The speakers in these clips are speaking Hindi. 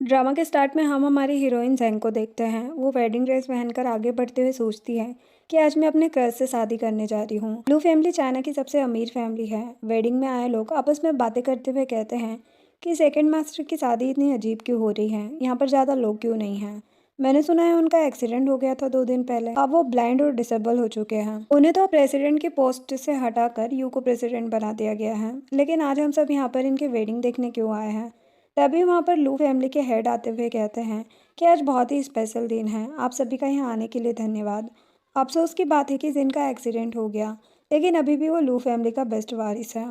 ड्रामा के स्टार्ट में हम हमारी हीरोइन ज़ेंग को देखते हैं। वो वेडिंग ड्रेस पहनकर आगे बढ़ते हुए सोचती है कि आज मैं अपने क्रश से शादी करने जा रही हूँ। ब्लू फैमिली चाइना की सबसे अमीर फैमिली है। वेडिंग में आए लोग आपस में बातें करते हुए कहते हैं कि सेकंड मास्टर की शादी इतनी अजीब क्यों हो रही है, यहाँ पर ज़्यादा लोग क्यों नहीं हैं। मैंने सुना है उनका एक्सीडेंट हो गया था 2 दिन पहले। अब वो ब्लाइंड और डिसेबल हो चुके हैं। उन्हें तो प्रेसिडेंट की पोस्ट से हटाकर यू को प्रेसिडेंट बना दिया गया है। लेकिन आज हम सब यहाँ पर इनकी वेडिंग देखने क्यों आए हैं। तभी वहाँ पर लू फैमिली के हेड आते हुए कहते हैं कि आज बहुत ही स्पेशल दिन है, आप सभी का यहाँ आने के लिए धन्यवाद। अफसोस की बात है कि जिन का एक्सीडेंट हो गया, लेकिन अभी भी वो लू फैमिली का बेस्ट वारिस है।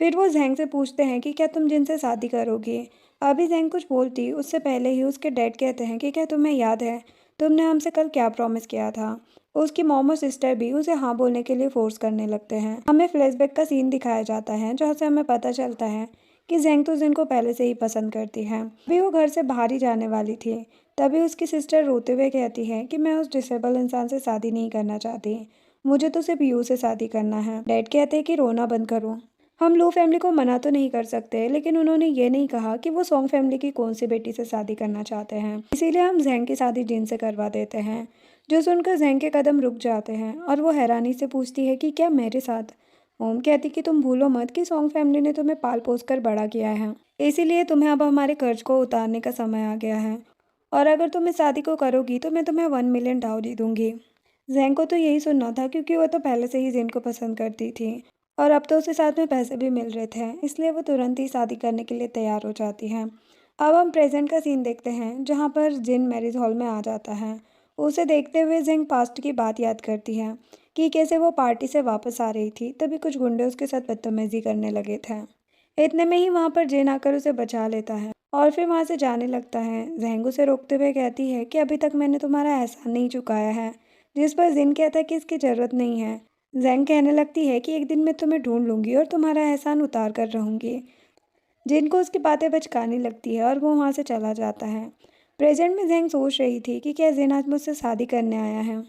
फिर वो जैंग से पूछते हैं कि क्या तुम जिनसे शादी करोगी। अभी जैंग कुछ बोलती उससे पहले ही उसके डैड कहते हैं कि क्या तुम्हें याद है तुमने हमसे कल क्या प्रॉमिस किया था। उसकी मॉम और सिस्टर भी उसे हाँ बोलने के लिए फोर्स करने लगते हैं। हमें फ्लैशबैक का सीन दिखाया जाता है जहाँ से हमें पता चलता है कि ज़ेंग तो जिन को पहले से ही पसंद करती है। अभी वो घर से बाहर ही जाने वाली थी। तभी उसकी सिस्टर रोते हुए कहती है कि मैं उस डिसेबल इंसान से शादी नहीं करना चाहती, मुझे तो सिर्फ यू से शादी करना है। डैड कहते हैं कि रोना बंद करो। हम लू फैमिली को मना तो नहीं कर सकते, लेकिन उन्होंने ये नहीं कहा कि वो सॉन्ग फैमिली की कौन सी बेटी से शादी करना चाहते हैं। इसीलिए हम ज़ेंग की शादी जिन से करवा देते हैं। जो सुनकर ज़ेंग के कदम रुक जाते हैं और वो हैरानी से पूछती है कि क्या मेरे साथ। ओम कहती कि तुम भूलो मत कि सॉन्ग फैमिली ने तुम्हें पाल पोस कर बड़ा किया है, इसीलिए तुम्हें अब हमारे कर्ज को उतारने का समय आ गया है। और अगर तुम इस शादी को करोगी तो मैं तुम्हें 1 मिलियन डाउरी दूंगी। जैन को तो यही सुनना था क्योंकि वो तो पहले से ही जिन को पसंद करती थी और अब तो उसे साथ में पैसे भी मिल रहे थे, इसलिए वो तुरंत ही शादी करने के लिए तैयार हो जाती है। अब हम प्रेजेंट का सीन देखते हैं जहाँ पर जिन मैरिज हॉल में आ जाता है। उसे देखते हुए जिंग पास्ट की बात याद करती है कि कैसे वो पार्टी से वापस आ रही थी, तभी कुछ गुंडे उसके साथ बदतमीजी करने लगे थे। इतने में ही वहाँ पर जिन आकर उसे बचा लेता है और फिर वहाँ से जाने लगता है। जैंग उसे रोकते हुए कहती है कि अभी तक मैंने तुम्हारा एहसान नहीं चुकाया है, जिस पर जिन कहता है कि इसकी ज़रूरत नहीं है। जैंग कहने लगती है कि एक दिन मैं तुम्हें ढूंढ लूंगी और तुम्हारा एहसान उतार कर रहूंगी। जिनको उसकी बातें बचकानी लगती है और वो वहाँ से चला जाता है। प्रेजेंट में जैंग सोच रही थी कि क्या जिन आज मुझसे शादी करने आया है,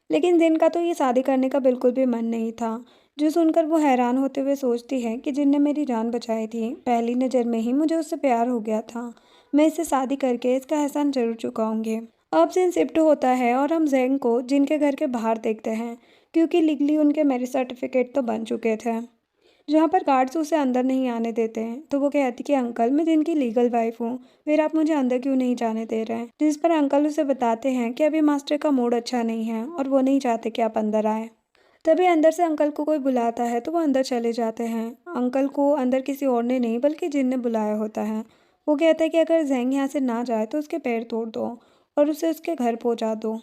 लेकिन जिन का तो ये शादी करने का बिल्कुल भी मन नहीं था। जो सुनकर वो हैरान होते हुए सोचती है कि जिन ने मेरी जान बचाई थी, पहली नज़र में ही मुझे उससे प्यार हो गया था। मैं इससे शादी करके इसका एहसान जरूर चुकाऊंगी। अब जिन शिफ्ट होता है और हम जैंग को जिनके घर के बाहर देखते हैं, क्योंकि लीगली उनके मैरिज सर्टिफिकेट तो बन चुके थे। जहाँ पर गार्ड्स उसे अंदर नहीं आने देते हैं तो वो कहती कि अंकल मैं जिनकी लीगल वाइफ हूँ, फिर आप मुझे अंदर क्यों नहीं जाने दे रहे हैं। जिस पर अंकल उसे बताते हैं कि अभी मास्टर का मूड अच्छा नहीं है और वो नहीं चाहते कि आप अंदर आए। तभी अंदर से अंकल को कोई बुलाता है तो वो अंदर चले जाते हैं। अंकल को अंदर किसी और ने नहीं बल्कि जिन ने बुलाया होता है। वो कहता है कि अगर जैंग यहाँ से ना जाए तो उसके पैर तोड़ दो और उसे उसके घर पहुँचा दो।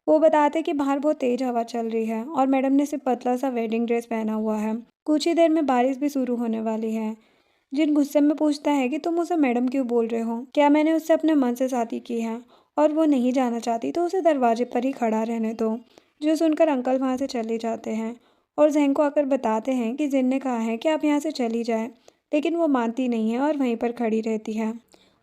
वो बताते कि बाहर बहुत तेज हवा चल रही है और मैडम ने सिर्फ पतला सा वेडिंग ड्रेस पहना हुआ है। कुछ ही देर में बारिश भी शुरू होने वाली है। जिन गुस्से में पूछता है कि तुम उसे मैडम क्यों बोल रहे हो, क्या मैंने उससे अपने मन से शादी की है और वो नहीं जाना चाहती तो उसे दरवाजे पर ही खड़ा रहने दो। जो सुनकर अंकल वहाँ से चले जाते हैं और जैंग को आकर बताते हैं कि जिन ने कहा है कि आप यहाँ से चली जाए, लेकिन वो मानती नहीं है और वहीं पर खड़ी रहती है।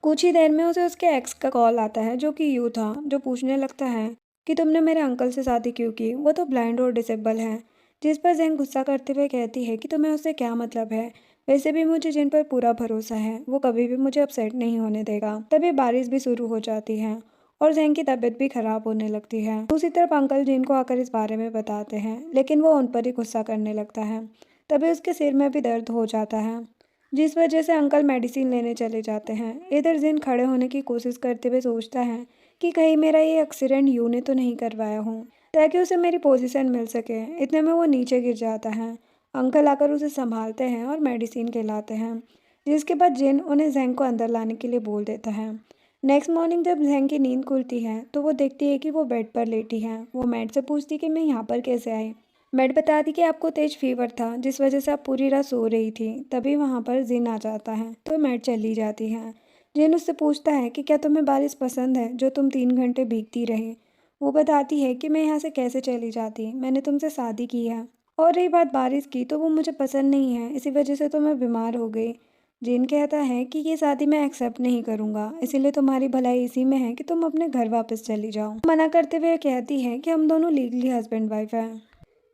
कुछ ही देर में उसे उसके एक्स का कॉल आता है जो कि यू था, जो पूछने लगता है कि तुमने मेरे अंकल से शादी क्यों की, वो तो ब्लाइंड और डिसेबल है। जिस पर जैंग गुस्सा करते हुए कहती है कि तुम्हें उससे क्या मतलब है, वैसे भी मुझे जिन पर पूरा भरोसा है, वो कभी भी मुझे अपसेट नहीं होने देगा। तभी बारिश भी शुरू हो जाती है और जैंग की तबीयत भी खराब होने लगती है। दूसरी तरफ अंकल जिन को आकर इस बारे में बताते हैं, लेकिन वो उन पर ही गुस्सा करने लगता है। तभी उसके सिर में भी दर्द हो जाता है, जिस वजह से अंकल मेडिसिन लेने चले जाते हैं। इधर जिन खड़े होने की कोशिश करते हुए सोचता है कि कहीं मेरा ये एक्सीडेंट यू ने तो नहीं करवाया हूँ, ताकि उसे मेरी पोजीशन मिल सके। इतने में वो नीचे गिर जाता है। अंकल आकर उसे संभालते हैं और मेडिसिन खिलाते हैं, जिसके बाद जिन उन्हें जैंग को अंदर लाने के लिए बोल देता है। नेक्स्ट मॉर्निंग जब जैंग की नींद खुलती है तो वो देखती है कि वो बेड पर लेटी है। वो मैट से पूछती कि मैं यहाँ पर कैसे आई। मैट बताती कि आपको तेज फीवर था जिस वजह से आप पूरी रात सो रही थी। तभी वहाँ पर जिन आ जाता है तो मैट चली जाती है। जिन उससे पूछता है कि क्या तुम्हें बारिश पसंद है जो तुम 3 घंटे भीगती रहे। वो बताती है कि मैं यहाँ से कैसे चली जाती, मैंने तुमसे शादी की है। और रही बात बारिश की तो वो मुझे पसंद नहीं है, इसी वजह से तो मैं बीमार हो गई। जिन कहता है कि ये शादी मैं एक्सेप्ट नहीं करूँगा, इसीलिए तुम्हारी भलाई इसी में है कि तुम अपने घर वापस चली जाओ। मना करते हुए कहती है कि हम दोनों लीगली हस्बैंड वाइफ हैं।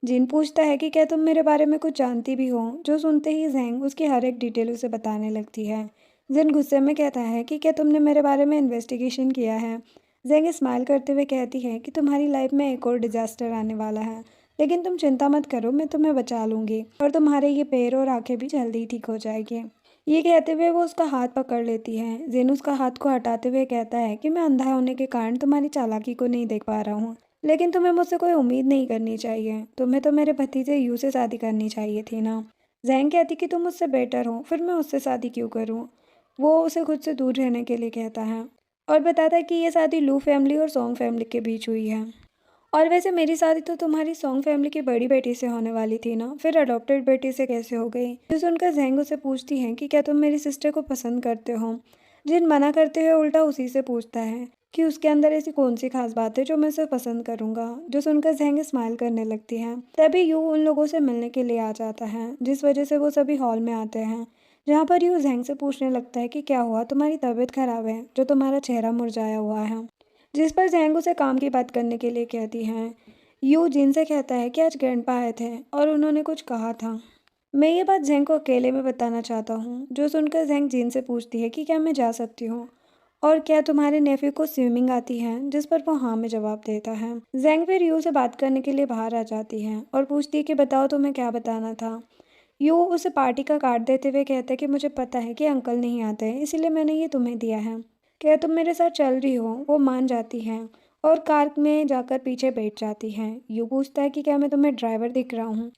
जिन पूछता है कि क्या तुम मेरे बारे में कुछ जानती भी हो। जो सुनते ही जैंग उसकी हर एक डिटेल उसे बताने लगती है। जिन गुस्से में कहता है कि क्या तुमने मेरे बारे में इन्वेस्टिगेशन किया है। जेंग स्माइल करते हुए कहती है कि तुम्हारी लाइफ में एक और डिजास्टर आने वाला है, लेकिन तुम चिंता मत करो, मैं तुम्हें बचा लूंगी और तुम्हारे ये पैर और आंखें भी जल्दी ही ठीक हो जाएगी। ये कहते हुए वो उसका हाथ पकड़ लेती है। जिन उसका हाथ को हटाते हुए कहता है कि मैं अंधा होने के कारण तुम्हारी चालाकी को नहीं देख पा रहा हूँ, लेकिन तुम्हें मुझसे कोई उम्मीद नहीं करनी चाहिए। तुम्हें तो मेरे भतीजे यू से शादी करनी चाहिए थी ना। जैंग कहती कि तुम मुझसे बेटर हो, फिर मैं उससे शादी क्यों करूँ। वो उसे खुद से दूर रहने के लिए कहता है और बताता है कि ये शादी लू फैमिली और सॉन्ग फैमिली के बीच हुई है। और वैसे मेरी शादी तो तुम्हारी सॉन्ग फैमिली की बड़ी बेटी से होने वाली थी ना, फिर अडॉप्टेड बेटी से कैसे हो गई। जो सुनकर जैंग उसे पूछती है कि क्या तुम मेरी सिस्टर को पसंद करते हो। जिन मना करते हुए उल्टा उसी से पूछता है कि उसके अंदर ऐसी कौन सी खास बात है जो मैं उसे पसंद करूंगा। जो सुनकर जैंग स्माइल करने लगती है। तभी यू उन लोगों से मिलने के लिए आ जाता है, जिस वजह से वो सभी हॉल में आते हैं, जहाँ पर यू जैंग से पूछने लगता है कि क्या हुआ, तुम्हारी तबीयत खराब है, जो तुम्हारा चेहरा मुरझाया हुआ है। जिस पर जैंग उसे काम की बात करने के लिए कहती हैं। यू जिन से कहता है कि आज ग्रैंडपा आए थे और उन्होंने कुछ कहा था। मैं ये बात जैंग को अकेले में बताना चाहता हूँ। जो सुनकर जैंग जिन से पूछती है कि क्या मैं जा सकती हूँ और क्या तुम्हारे नेफ्यू को स्विमिंग आती है, जिस पर वो हाँ में जवाब देता है। जैंग फिर यू से बात करने के लिए बाहर आ जाती है और पूछती है कि बताओ तुम्हें क्या बताना था। यू उसे पार्टी का कार्ड देते हुए कहता है कि मुझे पता है कि अंकल नहीं आते हैं, इसीलिए मैंने ये तुम्हें दिया है। क्या तुम मेरे साथ चल रही हो। वो मान जाती है और कार में जाकर पीछे बैठ जाती है। यू पूछता है कि क्या मैं तुम्हें ड्राइवर दिख रहा हूँ।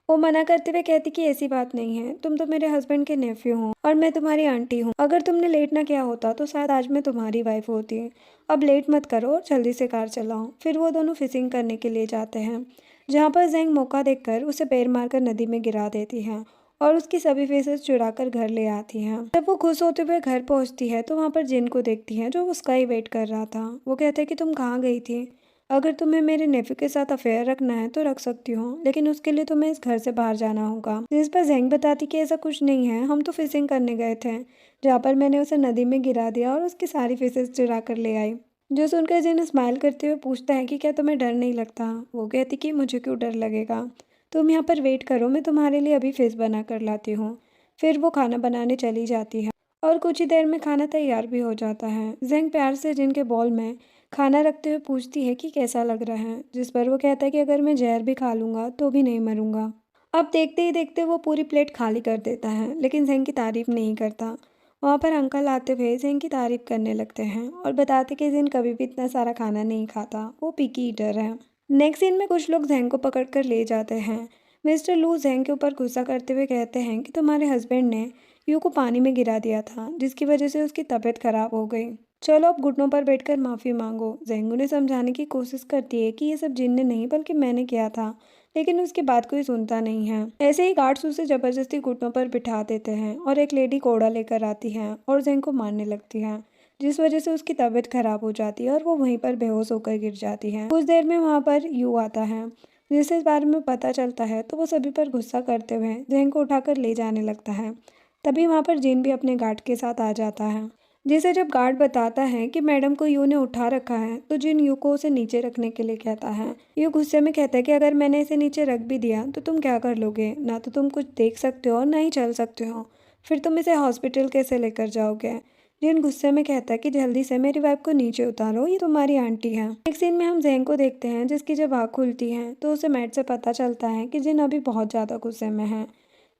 वो मना करते हुए कहती कि ऐसी बात नहीं है, तुम तो मेरे हस्बैंड के नेफ्यू हो और मैं तुम्हारी आंटी हूँ। अगर तुमने लेट ना किया होता तो शायद आज मैं तुम्हारी वाइफ होती। अब लेट मत करो और जल्दी से कार चलाओ। फिर वो दोनों फिशिंग करने के लिए जाते हैं, जहाँ पर जैंग मौका देखकर उसे पैर मारकर नदी में गिरा देती है और उसकी सभी फेसेस चुरा कर घर ले आती हैं। जब वो खुश होते हुए घर पहुंचती है तो वहाँ पर जिन को देखती है, जो उसका ही वेट कर रहा था। वो कहते हैं कि तुम कहाँ गई थी। अगर तुम्हें मेरे नेफ्यू के साथ अफेयर रखना है तो रख सकती हो, लेकिन उसके लिए तुम्हें इस घर से बाहर जाना होगा। जिस पर जैंग बताती कि ऐसा कुछ नहीं है, हम तो फिशिंग करने गए थे, जहाँ पर मैंने उसे नदी में गिरा दिया और उसकी सारी फिशेस चुरा कर ले आई। जो सुनकर जिन स्माइल करते हुए पूछता है कि क्या तुम्हें डर नहीं लगता। वो कहती कि मुझे क्यों डर लगेगा, तुम यहाँ पर वेट करो, मैं तुम्हारे लिए अभी फिश बना कर लाती हूँ। फिर वो खाना बनाने चली जाती है और कुछ ही देर में खाना तैयार भी हो जाता है। जैंग प्यार से जिन के बॉल में खाना रखते हुए पूछती है कि कैसा लग रहा है, जिस पर वो कहता है कि अगर मैं जहर भी खा लूँगा तो भी नहीं मरूंगा। अब देखते ही देखते वो पूरी प्लेट खाली कर देता है, लेकिन जैंग की तारीफ नहीं करता। वहाँ पर अंकल आते हुए जैंग की तारीफ करने लगते हैं और बताते कि जिन कभी भी इतना सारा खाना नहीं खाता, वो पिकी ईटर है। नेक्स्ट सीन में कुछ लोग जैंग को पकड़कर ले जाते हैं। मिस्टर लू जैंग के ऊपर गुस्सा करते हुए कहते हैं कि तुम्हारे हस्बैंड ने यू को पानी में गिरा दिया था, जिसकी वजह से उसकी तबीयत खराब हो गई। चलो अब घुटनों पर बैठकर माफ़ी मांगो। जैंग उन्हें समझाने की कोशिश करती है कि ये सब जिन ने नहीं बल्कि मैंने किया था, लेकिन उसकी बात कोई सुनता नहीं है। ऐसे ही गार्ड्स उसे जबरदस्ती घुटनों पर बिठा देते हैं और एक लेडी कोड़ा लेकर आती है और जैंग को मारने लगती है, जिस वजह से उसकी तबीयत खराब हो जाती है और वो वहीं पर बेहोश होकर गिर जाती है। कुछ देर में वहाँ पर यू आता है, जिसे इस बारे में पता चलता है तो वो सभी पर गुस्सा करते हुए जैंग को उठाकर ले जाने लगता है। तभी वहाँ पर जिन भी अपने गार्ड के साथ आ जाता है, जिसे जब गार्ड बताता है कि मैडम को यू ने उठा रखा है तो जिन यू को उसे नीचे रखने के लिए कहता है। यू गुस्से में कहता है कि अगर मैंने इसे नीचे रख भी दिया तो तुम क्या कर लोगे, ना तो तुम कुछ देख सकते हो और ना ही चल सकते हो, फिर तुम इसे हॉस्पिटल कैसे लेकर जाओगे। जिन गुस्से में कहता है कि जल्दी से मेरी वाइफ को नीचे उतारो, ये तुम्हारी आंटी है। एक सीन में हम जैंग को देखते हैं, जिसकी जब आँख खुलती है तो उसे मैट से पता चलता है कि जिन अभी बहुत ज़्यादा गुस्से में है।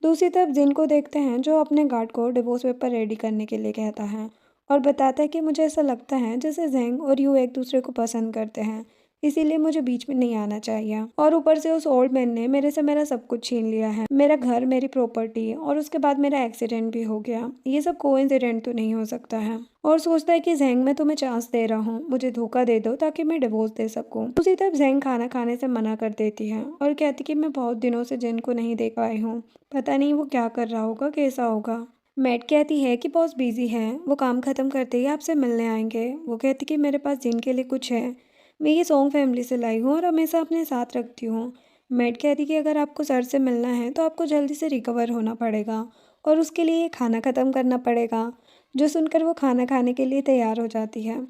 दूसरी तरफ जिन को देखते हैं, जो अपने गार्ड को डिवोर्स पेपर रेडी करने के लिए कहता है और बताता है कि मुझे ऐसा लगता है जैसे जैंग और यू एक दूसरे को पसंद करते हैं, इसीलिए मुझे बीच में नहीं आना चाहिए। और ऊपर से उस ओल्ड मैन ने मेरे से मेरा सब कुछ छीन लिया है, मेरा घर, मेरी प्रॉपर्टी, और उसके बाद मेरा एक्सीडेंट भी हो गया। ये सब कोइंसिडेंट तो नहीं हो सकता है। और सोचता है कि जैंग मैं तुम्हें चांस दे रहा हूँ, मुझे धोखा दे दो ताकि मैं डिवोर्स दे सकूँ। दूसरी तरफ जैंग खाना खाने से मना कर देती है और कहती कि मैं बहुत दिनों से जिन को नहीं देख पाई हूँ, पता नहीं वो क्या कर रहा होगा, कैसा होगा। मैट कहती है कि बॉस बिजी है, वो काम खत्म करते ही आपसे मिलने आएंगे। वो कहती कि मेरे पास जिन के लिए कुछ है, मैं ये सॉन्ग फैमिली से लाई हूँ और हमेशा अपने साथ रखती हूँ। मैट कहती कि अगर आपको सर से मिलना है तो आपको जल्दी से रिकवर होना पड़ेगा और उसके लिए ये खाना ख़त्म करना पड़ेगा। जो सुनकर वो खाना खाने के लिए तैयार हो जाती है।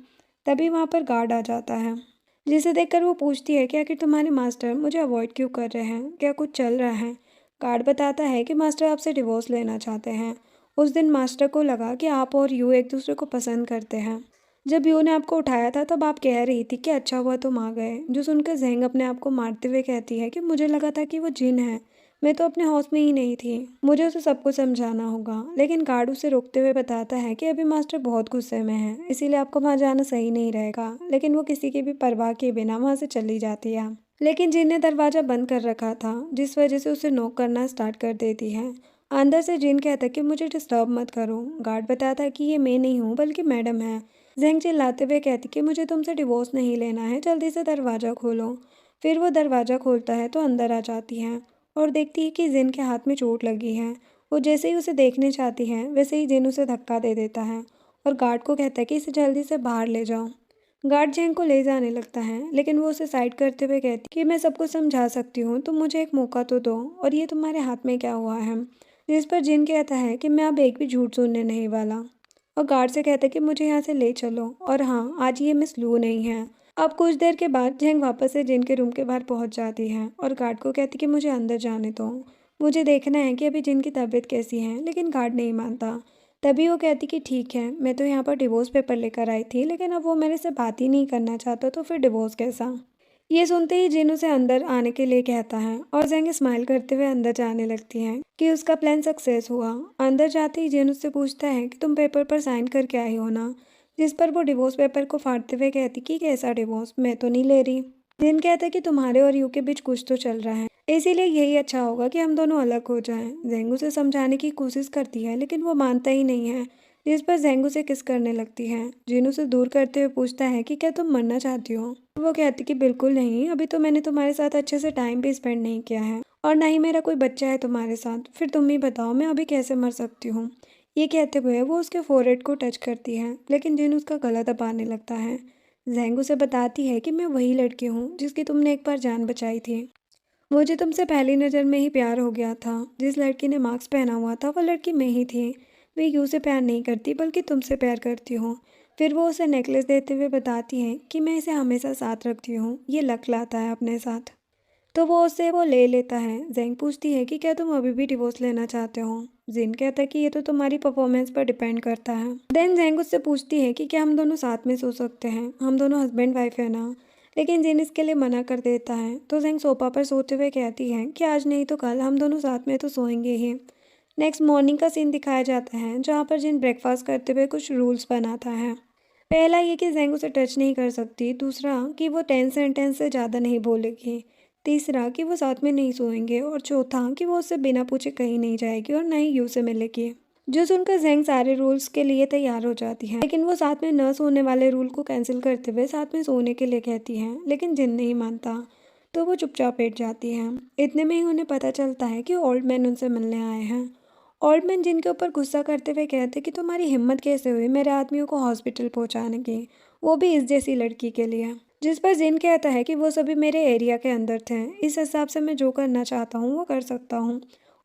तभी वहाँ पर गार्ड आ जाता है, जिसे देखकर वो पूछती है कि आखिर तुम्हारे मास्टर मुझे अवॉइड क्यों कर रहे हैं, क्या कुछ चल रहा है। गार्ड बताता है कि मास्टर आपसे डिवोर्स लेना चाहते हैं उस दिन मास्टर को लगा कि आप और यू एक दूसरे को पसंद करते हैं। जब यू ने आपको उठाया था तब आप कह रही थी कि अच्छा हुआ तुम आ गए, जो सुनकर ज़ेंग अपने आप को मारते हुए कहती है कि मुझे लगा था कि वो जिन है, मैं तो अपने होश में ही नहीं थी, मुझे उसे सब कुछ समझाना होगा। लेकिन गार्ड उसे रोकते हुए बताता है कि अभी मास्टर बहुत गुस्से में है, इसीलिए आपको वहाँ जाना सही नहीं रहेगा। लेकिन वो किसी की भी परवाह किए बिना वहाँ से चली जाती है। लेकिन जिन ने दरवाज़ा बंद कर रखा था, जिस वजह से उसे नॉक करना स्टार्ट कर देती है। अंदर से जिन कहता है कि मुझे डिस्टर्ब मत करो। गार्ड बताता है कि ये मैं नहीं हूँ बल्कि मैडम है। ज़ेंग चिल्लाते हुए कहती कि मुझे तुमसे डिवोर्स नहीं लेना है, जल्दी से दरवाज़ा खोलो। फिर वो दरवाज़ा खोलता है तो अंदर आ जाती है और देखती है कि जिन के हाथ में चोट लगी है। वो जैसे ही उसे देखने चाहती है वैसे ही जिन उसे धक्का दे देता है और गार्ड को कहता है कि इसे जल्दी से बाहर ले जाओ। गार्ड ज़ेंग को ले जाने लगता है लेकिन वो उसे साइड करते हुए कहती कि मैं सब कुछ समझा सकती हूँ, तुम मुझे एक मौका तो दो, और ये तुम्हारे हाथ में क्या हुआ है। जिस पर जिन कहता है कि मैं अब एक भी झूठ सुनने नहीं वाला, और गार्ड से कहता है कि मुझे यहाँ से ले चलो, और हाँ, आज ये मिस लू नहीं है। अब कुछ देर के बाद ज़ेंग वापस से जिन के रूम के बाहर पहुँच जाती है और गार्ड को कहती कि मुझे अंदर जाने दो, मुझे देखना है कि अभी जिन की तबीयत कैसी है। लेकिन गार्ड नहीं मानता। तभी वो कहती कि ठीक है, मैं तो यहाँ पर डिवोर्स पेपर लेकर आई थी, लेकिन अब वो मेरे से बात ही नहीं करना चाहता, तो फिर डिवोर्स कैसा। ये सुनते ही जिन उसे अंदर आने के लिए कहता है और ज़ेंग स्माइल करते हुए अंदर जाने लगती है कि उसका प्लान सक्सेस हुआ। अंदर जाते ही जिन उससे पूछता है कि तुम पेपर पर साइन करके आई हो ना, जिस पर वो डिवोर्स पेपर को फाड़ते हुए कहती कि कैसा डिवोर्स, मैं तो नहीं ले रही। जिन कहता है कि तुम्हारे और यू के बीच कुछ तो चल रहा है, इसीलिए यही अच्छा होगा कि हम दोनों अलग हो जाएं। ज़ेंग उसे समझाने की कोशिश करती है लेकिन वो मानता ही नहीं है, जिस पर ज़ेंग उसे किस करने लगती है। जिन उसे दूर करते हुए पूछता है कि क्या तुम मरना चाहती हो। वो कहती कि बिल्कुल नहीं, अभी तो मैंने तुम्हारे साथ अच्छे से टाइम भी स्पेंड नहीं किया है और ना ही मेरा कोई बच्चा है तुम्हारे साथ, फिर तुम ही बताओ मैं अभी कैसे मर सकती हूँ। ये कहते हुए वो उसके फोरहेड को टच करती है लेकिन जिन उसका गला दबाने लगता है। ज़ेंग उसे बताती है कि मैं वही लड़की हूँ जिसकी तुमने एक बार जान बचाई थी। मुझे तुमसे पहली नज़र में ही प्यार हो गया था। जिस लड़की ने मास्क पहना हुआ था वो लड़की मैं ही थी। मैं यू से प्यार नहीं करती बल्कि तुमसे प्यार करती हूँ। फिर वो उसे नेकलेस देते हुए बताती है कि मैं इसे हमेशा साथ रखती हूँ, ये लक लाता है अपने साथ। तो वो उससे वो ले लेता है। ज़ेंग पूछती है कि क्या तुम अभी भी डिवोर्स लेना चाहते हो। जिन कहता है कि ये तो तुम्हारी परफॉर्मेंस पर डिपेंड करता है। देन ज़ेंग उससे पूछती है कि क्या हम दोनों साथ में सो सकते हैं, हम दोनों हस्बैंड वाइफ है ना। लेकिन जिन इसके लिए मना कर देता है तो ज़ेंग सोफा पर सोते हुए कहती है कि आज नहीं तो कल हम दोनों साथ में तो सोएंगे ही। नेक्स्ट मॉर्निंग का सीन दिखाया जाता है जहाँ पर जिन ब्रेकफास्ट करते हुए कुछ रूल्स बनाता है। पहला ये कि ज़ेंग उसे टच नहीं कर सकती, दूसरा कि वो 10 सेंटेंस से ज़्यादा नहीं बोलेगी, तीसरा कि वो साथ में नहीं सोएंगे, और चौथा कि वो उससे बिना पूछे कहीं नहीं जाएगी और ना ही यू से मिलेगी। जो सुनकर ज़ेंग सारे रूल्स के लिए तैयार हो जाती है, लेकिन वो साथ में न सोने वाले रूल को कैंसिल करते हुए साथ में सोने के लिए कहती है, लेकिन जिन नहीं मानता। तो वो चुपचाप बैठ जाती है। इतने में ही उन्हें पता चलता है कि ओल्ड मैन उनसे मिलने आए हैं। ओल्ड मैन जिनके ऊपर गुस्सा करते हुए कहते कि तुम्हारी हिम्मत कैसे हुई मेरे आदमियों को हॉस्पिटल पहुंचाने की, वो भी इस जैसी लड़की के लिए। जिस पर जिन कहता है कि वो सभी मेरे एरिया के अंदर थे, इस हिसाब से मैं जो करना चाहता हूँ वो कर सकता हूँ।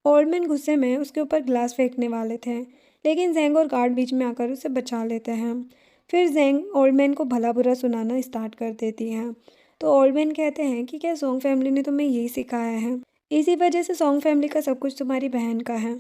ओल्ड मैन गुस्से में उसके ऊपर ग्लास फेंकने वाले थे, लेकिन ज़ेंग और गार्ड बीच में आकर उसे बचा लेते हैं। फिर ज़ेंग ओल्ड मैन को भला बुरा सुनाना स्टार्ट कर देती हैं। तो ओल्ड मैन कहते हैं कि क्या सोंग फैमिली ने तुम्हें यही सिखाया है, इसी वजह से सोंग फैमिली का सब कुछ तुम्हारी बहन का है,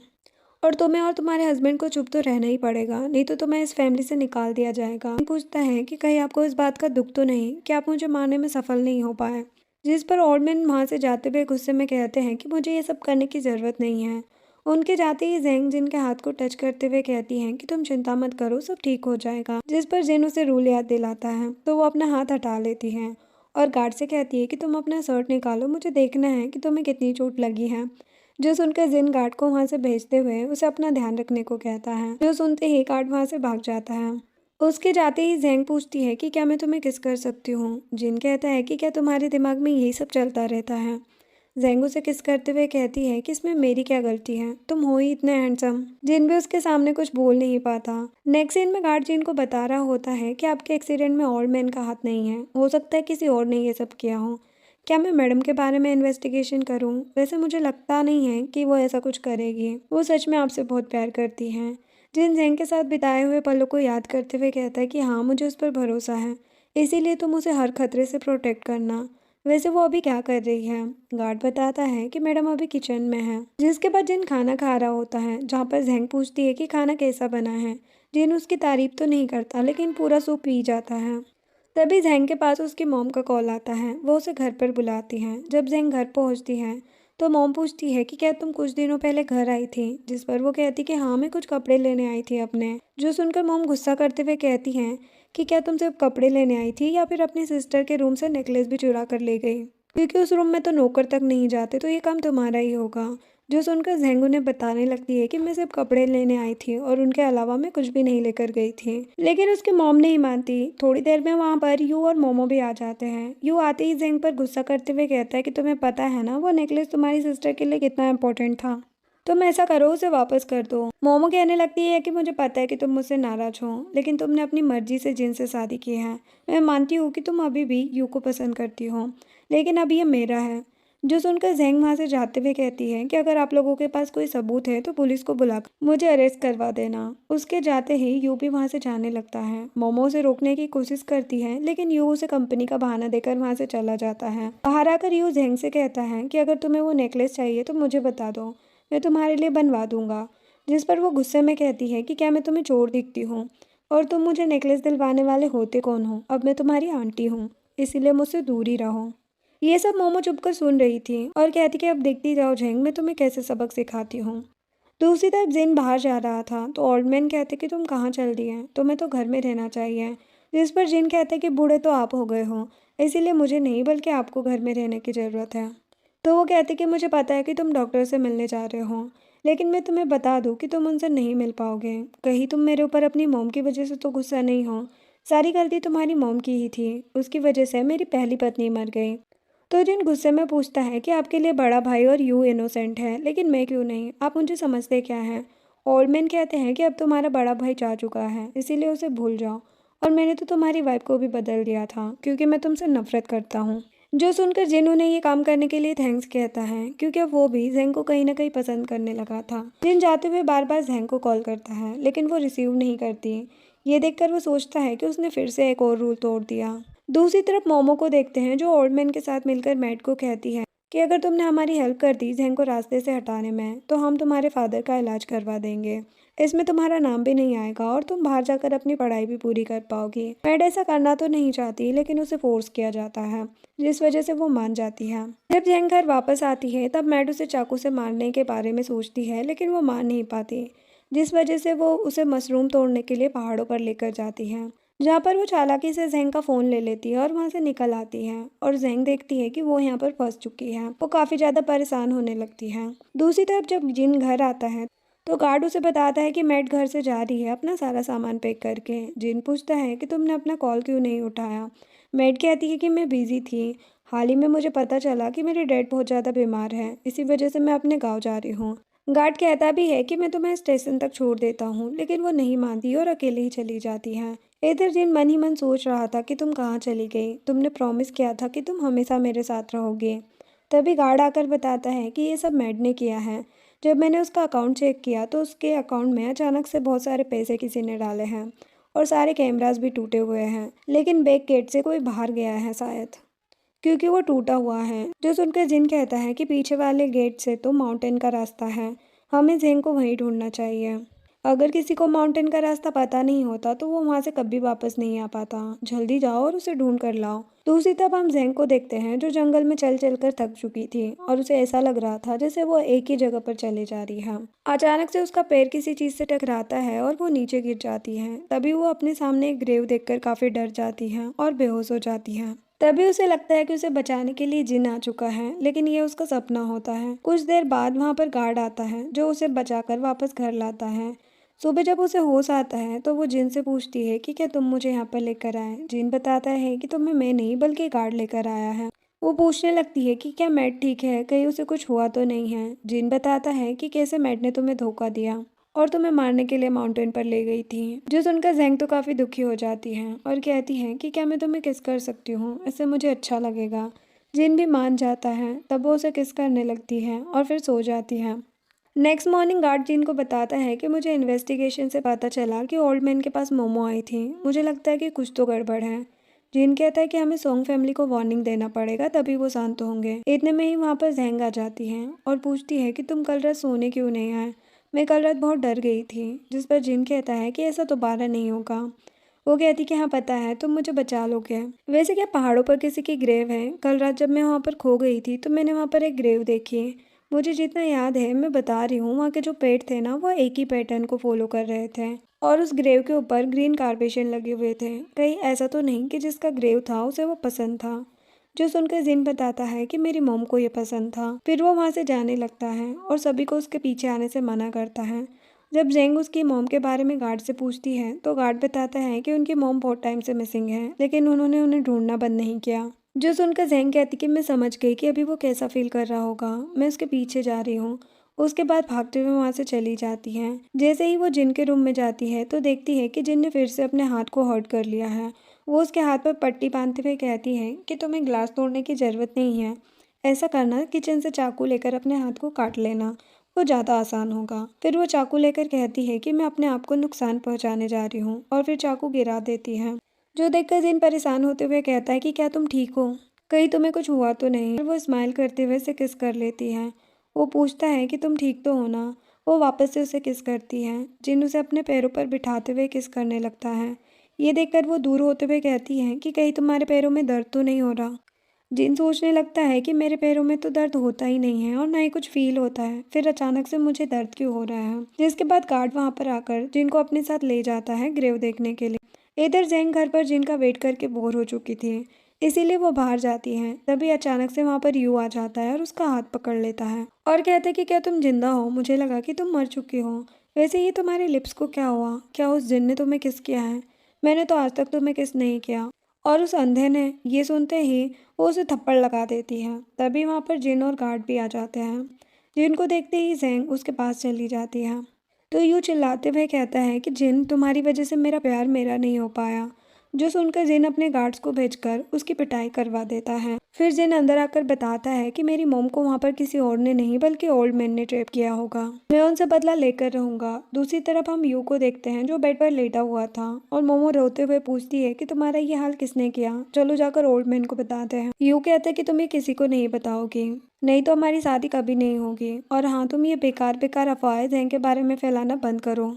और तुम्हें और तुम्हारे हस्बैंड को चुप तो रहना ही पड़ेगा, नहीं तो तुम्हें इस फैमिली से निकाल दिया जाएगा। पूछता है कि कहीं आपको इस बात का दुख तो नहीं कि आप मुझे मारने में सफल नहीं हो पाए। जिस पर ओल्ड मैन वहाँ से जाते हुए गुस्से में कहते हैं कि मुझे ये सब करने की ज़रूरत नहीं है। उनके जाते ही ज़ेंग जिन के हाथ को टच करते हुए कहती हैं कि तुम चिंता मत करो, सब ठीक हो जाएगा। जिस पर जिन उसे रूल याद दिलाता है तो वो अपना हाथ हटा लेती है और गार्ड से कहती है कि तुम अपना शर्ट निकालो, मुझे देखना है कि तुम्हें कितनी चोट लगी है। जो सुनकर जिन गार्ड को वहाँ से भेजते हुए उसे अपना ध्यान रखने को कहता है। जो सुनते ही गार्ड वहाँ से भाग जाता है। उसके जाते ही ज़ेंग पूछती है कि क्या मैं तुम्हें किस कर सकती हूँ। जिन कहता है कि क्या तुम्हारे दिमाग में यही सब चलता रहता है। ज़ेंग उसे किस करते हुए कहती है कि इसमें मेरी क्या गलती है, तुम हो ही इतने हैंडसम। जिन भी उसके सामने कुछ बोल नहीं पाता। नेक्स्ट सीन में गार्ड जिन को बता रहा होता है कि आपके एक्सीडेंट में ओल्ड मैन का हाथ नहीं है, हो सकता है किसी और ने ये सब किया हो। क्या मैं मैडम के बारे में इन्वेस्टिगेशन करूं? वैसे मुझे लगता नहीं है कि वो ऐसा कुछ करेगी, वो सच में आपसे बहुत प्यार करती हैं। जिन ज़ेंग के साथ बिताए हुए पलों को याद करते हुए कहता है कि हाँ, मुझे उस पर भरोसा है, इसीलिए तुम उसे हर खतरे से प्रोटेक्ट करना। वैसे वो अभी क्या कर रही है? गार्ड बताता है कि मैडम अभी किचन में है। जिसके बाद जिन खाना खा रहा होता है, जहाँ पर जेंग पूछती है कि खाना कैसा बना है। जिन उसकी तारीफ तो नहीं करता लेकिन पूरा सूप पी जाता है। तभी जेंग के पास उसकी मॉम का कॉल आता है। वो उसे घर पर बुलाती हैं। जब जेंग घर पहुँचती है तो मॉम पूछती है कि क्या तुम कुछ दिनों पहले घर आई थी? जिस पर वो कहती कि हाँ, मैं कुछ कपड़े लेने आई थी अपने। जो सुनकर मॉम गुस्सा करते हुए कहती हैं कि क्या तुम सिर्फ कपड़े लेने आई थी या फिर अपनी सिस्टर के रूम से नेकलेस भी चुरा कर ले गई? क्योंकि उस रूम में तो नौकर तक नहीं जाते, तो ये काम तुम्हारा ही होगा। जो सुनकर जेंग उन्हें बताने लगती है कि मैं सिर्फ कपड़े लेने आई थी और उनके अलावा मैं कुछ भी नहीं लेकर गई थी। लेकिन उसकी मॉम नहीं मानती। थोड़ी देर में वहाँ पर यू और मोमो भी आ जाते हैं। यू आते ही जेंग पर गुस्सा करते हुए कहता है कि तुम्हें पता है ना वो नेकलेस तुम्हारी सिस्टर के लिए कितना इम्पोर्टेंट था। तुम ऐसा करो, उसे वापस कर दो। मोमो कहने लगती है कि मुझे पता है कि तुम मुझसे नाराज हो, लेकिन तुमने अपनी मर्जी से जिन से शादी की है। मैं मानती हूँ कि तुम अभी भी यू को पसंद करती हो, लेकिन अब ये मेरा है। जो सुनकर जेंग वहाँ से जाते हुए कहती है कि अगर आप लोगों के पास कोई सबूत है तो पुलिस को बुलाकर मुझे अरेस्ट करवा देना। उसके जाते ही यू भी वहाँ से जाने लगता है। मोमो उसे रोकने की कोशिश करती है, लेकिन यू उसे कंपनी का बहाना देकर वहाँ से चला जाता है। बाहर आकर यू जेंग से कहता है कि अगर तुम्हें वो नेकलेस चाहिए तो मुझे बता दो, मैं तुम्हारे लिए बनवा दूंगा। जिस पर वो गुस्से में कहती है कि क्या मैं तुम्हें चोर दिखती हूँ और तुम मुझे नेकलेस दिलवाने वाले होते कौन हो? अब मैं तुम्हारी आंटी हूँ, इसीलिए मुझसे दूर ही रहो। ये सब मोमो चुपकर सुन रही थी और कहती कि अब देखती जाओ जेंग, मैं तुम्हें कैसे सबक सिखाती हूँ। दूसरी तरफ जिन बाहर जा रहा था तो ओल्ड मैन कहते कि तुम कहाँ चल रही हैं, तुम्हें तो घर में रहना चाहिए। जिस पर जिन कहते कि बूढ़े तो आप हो गए हो, इसीलिए मुझे नहीं बल्कि आपको घर में रहने की ज़रूरत है। तो वो कहती कि मुझे पता है कि तुम डॉक्टर से मिलने जा रहे हो, लेकिन मैं तुम्हें बता दूं कि तुम उनसे नहीं मिल पाओगे। कहीं तुम मेरे ऊपर अपनी मॉम की वजह से तो गुस्सा नहीं हो? सारी गलती तुम्हारी मॉम की ही थी, उसकी वजह से मेरी पहली पत्नी मर गई। तो जिन गुस्से में पूछता है कि आपके लिए बड़ा भाई और यू इनोसेंट है, लेकिन मैं क्यों नहीं? आप मुझे समझते क्या हैं? ओल्ड मैन कहते हैं कि अब तुम्हारा बड़ा भाई जा चुका है, इसीलिए उसे भूल जाओ। और मैंने तो तुम्हारी वाइफ को भी बदल दिया था क्योंकि मैं तुमसे नफरत करता हूँ। जो सुनकर जिन उन्हें ये काम करने के लिए थैंक्स कहता है, क्योंकि अब वो भी जेंग को कहीं ना कहीं पसंद करने लगा था। जिन जाते हुए बार बार जेंग को कॉल करता है, लेकिन वो रिसीव नहीं करती। ये देखकर वो सोचता है कि उसने फिर से एक और रूल तोड़ दिया। दूसरी तरफ मोमो को देखते हैं, जो ओल्ड मैन के साथ मिलकर मैट को कहती है कि अगर तुमने हमारी हेल्प कर दी जेंग को रास्ते से हटाने में, तो हम तुम्हारे फादर का इलाज करवा देंगे। इसमें तुम्हारा नाम भी नहीं आएगा और तुम बाहर जाकर अपनी पढ़ाई भी पूरी कर पाओगी। मैड ऐसा करना तो नहीं चाहती, लेकिन उसे फोर्स किया जाता है, जिस वजह से वो मान जाती है। जब जेंग घर वापस आती है तब मैड उसे चाकू से मारने के बारे में सोचती है, लेकिन वो मान नहीं पाती, जिस वजह से वो उसे मशरूम तोड़ने के लिए पहाड़ों पर लेकर जाती है, जहाँ पर वो चालाकी से जेंग का फ़ोन ले लेती है और वहाँ से निकल आती है। और जेंग देखती है कि वो यहाँ पर फंस चुकी है। वो काफ़ी ज़्यादा परेशान होने लगती है। दूसरी तरफ जब जिन घर आता है तो गार्ड उसे बताता है कि मैट घर से जा रही है अपना सारा सामान पैक करके। जिन पूछता है कि तुमने अपना कॉल क्यों नहीं उठाया? मैट कहती है कि मैं बिजी थी। हाल ही में मुझे पता चला कि मेरे डैड बहुत ज़्यादा बीमार है, इसी वजह से मैं अपने गाँव जा रही हूँ। गार्ड कहता भी है कि मैं तुम्हें स्टेशन तक छोड़ देता हूँ, लेकिन वो नहीं मानती और अकेले ही चली जाती है। इधर जिन मन ही मन सोच रहा था कि तुम कहाँ चली गई, तुमने प्रॉमिस किया था कि तुम हमेशा मेरे साथ रहोगे। तभी गार्ड आकर बताता है कि ये सब मैड ने किया है। जब मैंने उसका अकाउंट चेक किया तो उसके अकाउंट में अचानक से बहुत सारे पैसे किसी ने डाले हैं और सारे कैमरास भी टूटे हुए हैं, लेकिन बैक गेट से कोई बाहर गया है शायद, क्योंकि वो टूटा हुआ है। जो सुनकर जिन कहता है कि पीछे वाले गेट से तो माउंटेन का रास्ता है, हमें जेंग को वहीं ढूंढना चाहिए। अगर किसी को माउंटेन का रास्ता पता नहीं होता तो वो वहाँ से कभी वापस नहीं आ पाता। जल्दी जाओ और उसे ढूंढ कर लाओ। दूसरी तरफ हम जेंग को देखते हैं, जो जंगल में चल चल कर थक चुकी थी और उसे ऐसा लग रहा था जैसे वो एक ही जगह पर चले जा रही है। अचानक से उसका पैर किसी चीज से टकराता है और वो नीचे गिर जाती है। तभी वो अपने सामने एक ग्रेव देखकर काफी डर जाती है और बेहोश हो जाती है। तभी उसे लगता है कि उसे बचाने के लिए जिन आ चुका है, लेकिन ये उसका सपना होता है। कुछ देर बाद वहाँ पर गार्ड आता है, जो उसे बचाकर वापस घर लाता है। सुबह जब उसे होश आता है तो वो जिन से पूछती है कि क्या तुम मुझे यहाँ पर लेकर आए। जिन बताता है कि तुम्हें मैं नहीं बल्कि गार्ड लेकर आया है। वो पूछने लगती है कि क्या मैट ठीक है, कहीं उसे कुछ हुआ तो नहीं है। जिन बताता है कि कैसे मैट ने तुम्हें धोखा दिया और तुम्हें मारने के लिए माउंटेन पर ले गई थी। जो सुनकर जेंग तो काफ़ी दुखी हो जाती है और कहती है कि क्या मैं तुम्हें किस कर सकती हूँ, इससे मुझे अच्छा लगेगा। जिन भी मान जाता है, तब वो उसे किस करने लगती है और फिर सो जाती है। नेक्स्ट मॉर्निंग गार्ड जिन को बताता है कि मुझे इन्वेस्टिगेशन से पता चला कि ओल्ड मैन के पास मोमो आई थी। मुझे लगता है कि कुछ तो गड़बड़ है। जिन कहता है कि हमें सोंग फैमिली को वार्निंग देना पड़ेगा तभी वो शांत होंगे। इतने में ही वहाँ पर जैंग आ जाती है और पूछती है कि तुम कल रात सोने क्यों नहीं आए? मैं कल रात बहुत डर गई थी। जिस पर जिन कहता है कि ऐसा दोबारा नहीं होगा। वो कहती कि हाँ पता है, तुम मुझे बचा लोगे। वैसे क्या पहाड़ों पर किसी की ग्रेव है? कल रात जब मैं वहाँ पर खो गई थी तो मैंने वहाँ पर एक ग्रेव देखी। मुझे जितना याद है मैं बता रही हूँ, वहाँ के जो पेड़ थे ना वो एक ही पैटर्न को फॉलो कर रहे थे और उस ग्रेव के ऊपर ग्रीन कार्पेशन लगे हुए थे। कहीं ऐसा तो नहीं कि जिसका ग्रेव था उसे वो पसंद था। जो सुनकर जिन बताता है कि मेरी मॉम को ये पसंद था। फिर वो वहाँ से जाने लगता है और सभी को उसके पीछे आने से मना करता है। जब जेंग उसकी मॉम के बारे में गार्ड से पूछती है तो गार्ड बताता है कि उनकी मॉम बहुत टाइम से मिसिंग है, लेकिन उन्होंने उन्हें ढूंढना बंद नहीं किया। जो सुनकर जेंग कहती कि मैं समझ गई कि अभी वो कैसा फील कर रहा होगा, मैं उसके पीछे जा रही हूँ। उसके बाद भागते हुए वहाँ से चली जाती है। जैसे ही वो जिन के रूम में जाती है तो देखती है कि जिन ने फिर से अपने हाथ को हर्ट कर लिया है। वो उसके हाथ पर पट्टी बांधते हुए कहती है कि तुम्हें ग्लास तोड़ने की ज़रूरत नहीं है। ऐसा करना, किचन से चाकू लेकर अपने हाथ को काट लेना, वो ज़्यादा आसान होगा। फिर वो चाकू लेकर कहती है कि मैं अपने आप को नुकसान पहुंचाने जा रही हूँ और फिर चाकू गिरा देती है। जो देखकर जिन परेशान होते हुए कहता है कि क्या तुम ठीक हो? कहीं तुम्हें कुछ हुआ तो नहीं? फिर वो स्माइल करते हुए उसे किस कर लेती है। वो पूछता है कि तुम ठीक तो हो ना? वो वापस से उसे किस करती है। जिन उसे अपने पैरों पर बिठाते हुए किस करने लगता है। ये देखकर वो दूर होते हुए कहती है कि कहीं तुम्हारे पैरों में दर्द तो नहीं हो रहा? जिन सोचने लगता है कि मेरे पैरों में तो दर्द होता ही नहीं है और ना ही कुछ फील होता है, फिर अचानक से मुझे दर्द क्यों हो रहा है। जिसके बाद गार्ड वहां पर आकर जिनको अपने साथ ले जाता है ग्रेव देखने के लिए। इधर जैंग घर पर जिन का वेट करके बोर हो चुकी थी, इसीलिए वो बाहर जाती है। तभी अचानक से वहां पर यू आ जाता है और उसका हाथ पकड़ लेता है और कहता है कि क्या तुम जिंदा हो? मुझे लगा कि तुम मर चुकी हो। वैसे ये तुम्हारे लिप्स को क्या हुआ? क्या उस जिन ने तुम्हें किस किया है? मैंने तो आज तक तुम्हें किस नहीं किया। और उस अंधे ने ये सुनते ही वो उसे थप्पड़ लगा देती है। तभी वहाँ पर जिन और गार्ड भी आ जाते हैं। जिन को देखते ही जैंग उसके पास चली जाती है तो यूँ चिल्लाते हुए कहता है कि जिन, तुम्हारी वजह से मेरा प्यार मेरा नहीं हो पाया। जो सुनकर जिन अपने गार्ड्स को भेजकर उसकी पिटाई करवा देता है। फिर जिन अंदर आकर बताता है कि मेरी मॉम को वहाँ पर किसी और ने नहीं बल्कि ओल्ड मैन ने ट्रैप किया होगा। मैं उनसे बदला लेकर रहूंगा। दूसरी तरफ हम यू को देखते हैं जो बेड पर लेटा हुआ था और मोमो रोते हुए पूछती है कि तुम्हारा ये हाल किसने किया? चलो जाकर ओल्ड मैन को बताते हैं। यू कहता है कि तुम ये किसी को नहीं बताओगी, नहीं तो हमारी शादी कभी नहीं होगी। और हाँ, तुम ये बेकार बेकार अफवाहें जैंग के बारे में फैलाना बंद करो।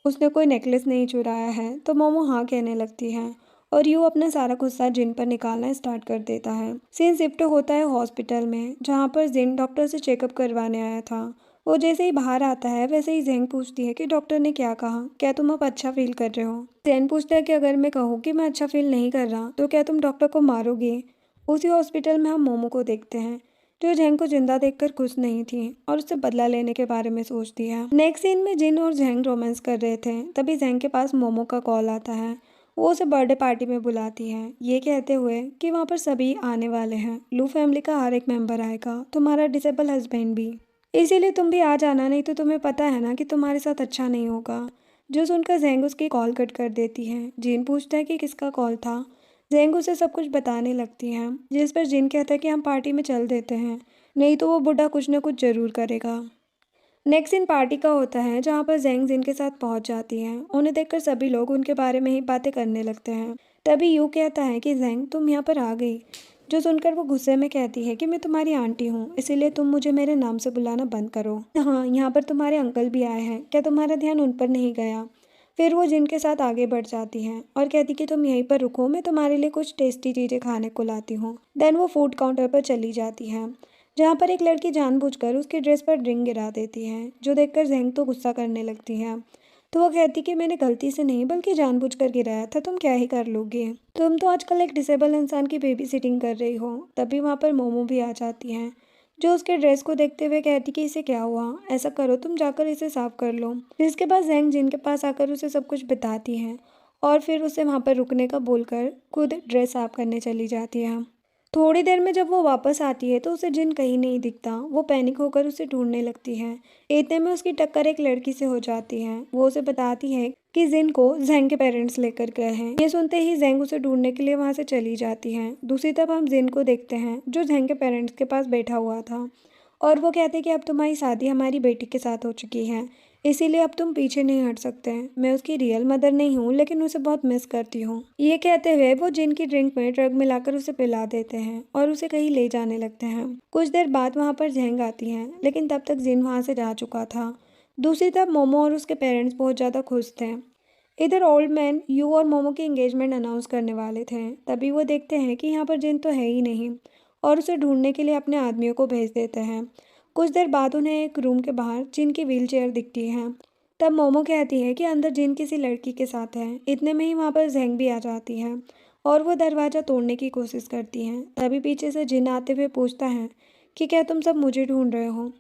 उसने कोई नेकलेस नहीं चुराया है। तो मोमो हाँ कहने लगती है और यू अपना सारा गुस्सा जिन पर निकालना स्टार्ट कर देता है। सीन शिफ्ट होता है हॉस्पिटल में, जहाँ पर जिन डॉक्टर से चेकअप करवाने आया था। वो जैसे ही बाहर आता है वैसे ही जैंग पूछती है कि डॉक्टर ने क्या कहा, क्या तुम अब अच्छा फील कर रहे हो? जैन पूछता है कि अगर मैं कहूँ कि मैं अच्छा फील नहीं कर रहा तो क्या तुम डॉक्टर को मारोगे? उसी हॉस्पिटल में हम मोमो को देखते हैं जो जैंग को जिंदा देखकर खुश नहीं थी और उससे बदला लेने के बारे में सोचती है। नेक्स्ट सीन में जिन और जैंग रोमांस कर रहे थे, तभी जैंग के पास मोमो का कॉल आता है। वो उसे बर्थडे पार्टी में बुलाती है, ये कहते हुए कि वहाँ पर सभी आने वाले हैं। लू फैमिली का हर एक मेंबर आएगा, तुम्हारा डिसेबल हस्बैंड भी। इसीलिए तुम भी आ जाना, नहीं तो तुम्हें पता है ना कि तुम्हारे साथ अच्छा नहीं होगा। जो सुनकर जैंग उसकी कॉल कट कर देती है। जिन पूछता है कि किसका कॉल था। जैंग उसे सब कुछ बताने लगती है, जिस पर जिन कहता है कि हम पार्टी में चल देते हैं, नहीं तो वो बुढ़ा कुछ न कुछ जरूर करेगा। नेक्स्ट सीन पार्टी का होता है, जहाँ पर जैंग जिन के साथ पहुंच जाती है। उन्हें देखकर सभी लोग उनके बारे में ही बातें करने लगते हैं। तभी यू कहता है कि जैंग, तुम यहाँ पर आ गई। जो सुनकर वो गुस्से में कहती है कि मैं तुम्हारी आंटी हूँ, इसीलिए तुम मुझे मेरे नाम से बुलाना बंद करो। हाँ, यहाँ पर तुम्हारे अंकल भी आए हैं, क्या तुम्हारा ध्यान उन पर नहीं गया? फिर वो जिन के साथ आगे बढ़ जाती हैं और कहती कि तुम यहीं पर रुको, मैं तुम्हारे लिए कुछ टेस्टी चीज़ें खाने को लाती हूँ। देन वो फूड काउंटर पर चली जाती है, जहाँ पर एक लड़की जानबूझकर उसकी ड्रेस पर ड्रिंक गिरा देती है। जो देखकर जैंग तो गुस्सा करने लगती है। तो वो कहती कि मैंने गलती से नहीं बल्कि जानबूझकर गिराया था, तुम क्या ही कर लोगे? तुम तो आजकल एक डिसेबल इंसान की बेबी सिटिंग कर रही हो। तभी वहाँ पर मोमो भी आ जाती हैं, जो उसके ड्रेस को देखते हुए कहती कि इसे क्या हुआ? ऐसा करो, तुम जाकर इसे साफ कर लो। जिसके बाद जैंग जिन के पास आकर उसे सब कुछ बताती है और फिर उसे वहाँ पर रुकने का बोलकर खुद ड्रेस साफ करने चली जाती है। थोड़ी देर में जब वो वापस आती है तो उसे जिन कहीं नहीं दिखता। वो पैनिक होकर उसे ढूंढने लगती है। इतने में उसकी टक्कर एक लड़की से हो जाती है। वो उसे बताती है कि जिन को जैंग के पेरेंट्स लेकर गए हैं। ये सुनते ही जैंग उसे ढूंढने के लिए वहां से चली जाती है। दूसरी तरफ हम जिन को देखते हैं, जो जैंग के पेरेंट्स के पास बैठा हुआ था और वो कहते हैं कि अब तुम्हारी शादी हमारी बेटी के साथ हो चुकी है, इसीलिए अब तुम पीछे नहीं हट सकते हैं। मैं उसकी रियल मदर नहीं हूँ, लेकिन उसे बहुत मिस करती हूँ। ये कहते हुए वो जिन की ड्रिंक में ड्रग मिलाकर उसे पिला देते हैं और उसे कहीं ले जाने लगते हैं। कुछ देर बाद वहाँ पर जैंग आती है, लेकिन तब तक जिन वहाँ से जा चुका था। दूसरी तरफ मोमो और उसके पेरेंट्स बहुत ज़्यादा खुश थे। इधर ओल्ड मैन यू और मोमो की एंगेजमेंट अनाउंस करने वाले थे। तभी वो देखते हैं कि यहाँ पर जिन तो है ही नहीं और उसे ढूंढने के लिए अपने आदमियों को भेज देते हैं। कुछ देर बाद उन्हें एक रूम के बाहर जिन की व्हील चेयर दिखती है। तब मोमो कहती है कि अंदर जिन किसी लड़की के साथ है। इतने में ही वहाँ पर जेंग भी आ जाती है और वो दरवाज़ा तोड़ने की कोशिश करती हैं। तभी पीछे से जिन आते हुए पूछता है कि क्या तुम सब मुझे ढूंढ रहे हो।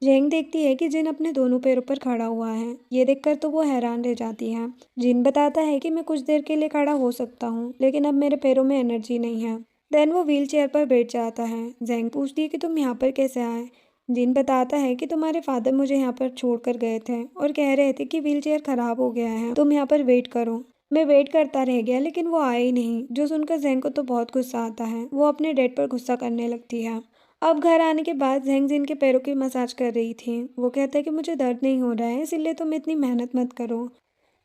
जेंग देखती है कि जिन अपने दोनों पैरों पर खड़ा हुआ है। ये देखकर तो वो हैरान रह जाती है। जिन बताता है कि मैं कुछ देर के लिए खड़ा हो सकता हूँ, लेकिन अब मेरे पैरों में एनर्जी नहीं है। देन वो व्हील चेयर पर बैठ जाता है। जेंग पूछती है कि तुम यहाँ पर कैसे आए। जिन बताता है कि तुम्हारे फादर मुझे यहाँ पर छोड़कर गए थे और कह रहे थे कि व्हील चेयर खराब हो गया है, तुम यहाँ पर वेट करो। मैं वेट करता रह गया, लेकिन वो आया ही नहीं। जो सुनकर जेंग को तो बहुत गुस्सा आता है। वो अपने डैड पर गुस्सा करने लगती है। अब घर आने के बाद जेंग जिन के पैरों की मसाज कर रही थी। वो कहता है कि मुझे दर्द नहीं हो रहा है, इसीलिए तुम इतनी मेहनत मत करो।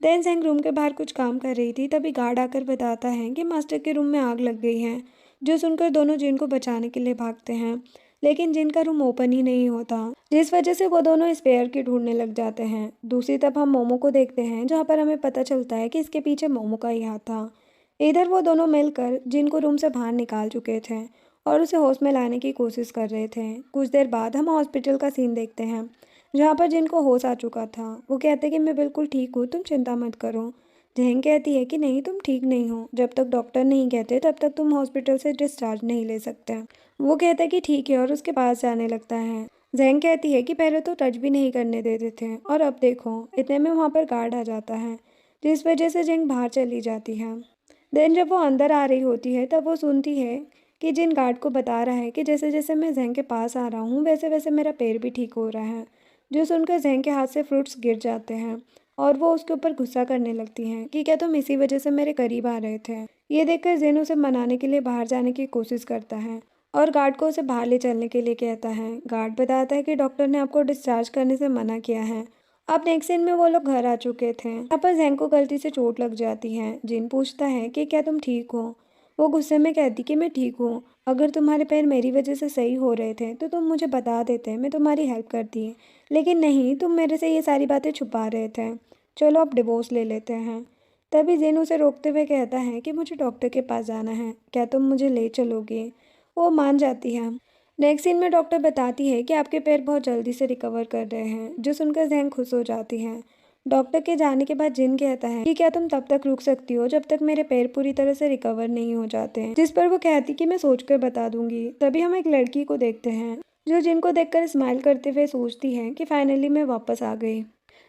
देन जेंग रूम के बाहर कुछ काम कर रही थी। तभी गार्ड आकर बताता है कि मास्टर के रूम में आग लग गई है। जो सुनकर दोनों जिन को बचाने के लिए भागते हैं, लेकिन जिन का रूम ओपन ही नहीं होता, जिस वजह से वो दोनों स्पेयर की ढूंढने लग जाते हैं। दूसरी तरफ हम मोमो को देखते हैं, जहाँ पर हमें पता चलता है कि इसके पीछे मोमो का ही हाथ था। इधर वो दोनों मिलकर जिन को रूम से बाहर निकाल चुके थे और उसे होश में लाने की कोशिश कर रहे थे। कुछ देर बाद हम हॉस्पिटल का सीन देखते हैं, जहाँ पर जिनको होश आ चुका था। वो कहते कि मैं बिल्कुल ठीक हूँ, तुम चिंता मत करो। जहन कहती है कि नहीं, तुम ठीक नहीं हो। जब तक डॉक्टर नहीं कहते तब तक तुम हॉस्पिटल से डिस्चार्ज नहीं ले सकते। वो कहता है कि ठीक है और उसके पास जाने लगता है। जहन कहती है कि पहले तो टच भी नहीं करने देते थे और अब देखो। इतने में वहाँ पर गार्ड आ जाता है, जिस वजह से जंग बाहर चली जाती है। देन जब वो अंदर आ रही होती है, तब वो सुनती है कि जिन गार्ड को बता रहा है कि जैसे जैसे मैं जैंग के पास आ रहा हूँ, वैसे वैसे मेरा पैर भी ठीक हो रहा है। जो सुनकर जैंग के हाथ से फ्रूट्स गिर जाते हैं और वो उसके ऊपर गुस्सा करने लगती हैं कि क्या तुम इसी वजह से मेरे करीब आ रहे थे। ये देखकर जेन उसे मनाने के लिए बाहर जाने की कोशिश करता है और गार्ड को उसे बाहर ले चलने के लिए कहता है। गार्ड बताता है कि डॉक्टर ने आपको डिस्चार्ज करने से मना किया है। अब नेक्स्ट सीन में वो लोग घर आ चुके थे। यहाँ पर जैंग को गलती से चोट लग जाती है। जिन पूछता है कि क्या तुम ठीक हो। वो गुस्से में कहती कि मैं ठीक हूँ। अगर तुम्हारे पैर मेरी वजह से सही हो रहे थे तो तुम मुझे बता देते, मैं तुम्हारी हेल्प करती। लेकिन नहीं, तुम मेरे से ये सारी बातें छुपा रहे थे। चलो अब डिवोर्स ले लेते हैं। तभी जिन उसे रोकते हुए कहता है कि मुझे डॉक्टर के पास जाना है, क्या तुम मुझे ले चलोगे। वो मान जाती है। नेक्स्ट सीन में डॉक्टर बताती है कि आपके पैर बहुत जल्दी से रिकवर कर रहे हैं। जो सुनकर जैन खुश हो जाती है। डॉक्टर के जाने के बाद जिन कहता है कि क्या तुम तब तक रुक सकती हो जब तक मेरे पैर पूरी तरह से रिकवर नहीं हो जाते हैं। जिस पर वो कहती कि मैं सोचकर बता दूंगी। तभी हम एक लड़की को देखते हैं, जो जिनको देखकर स्माइल करते हुए सोचती है कि फाइनली मैं वापस आ गई।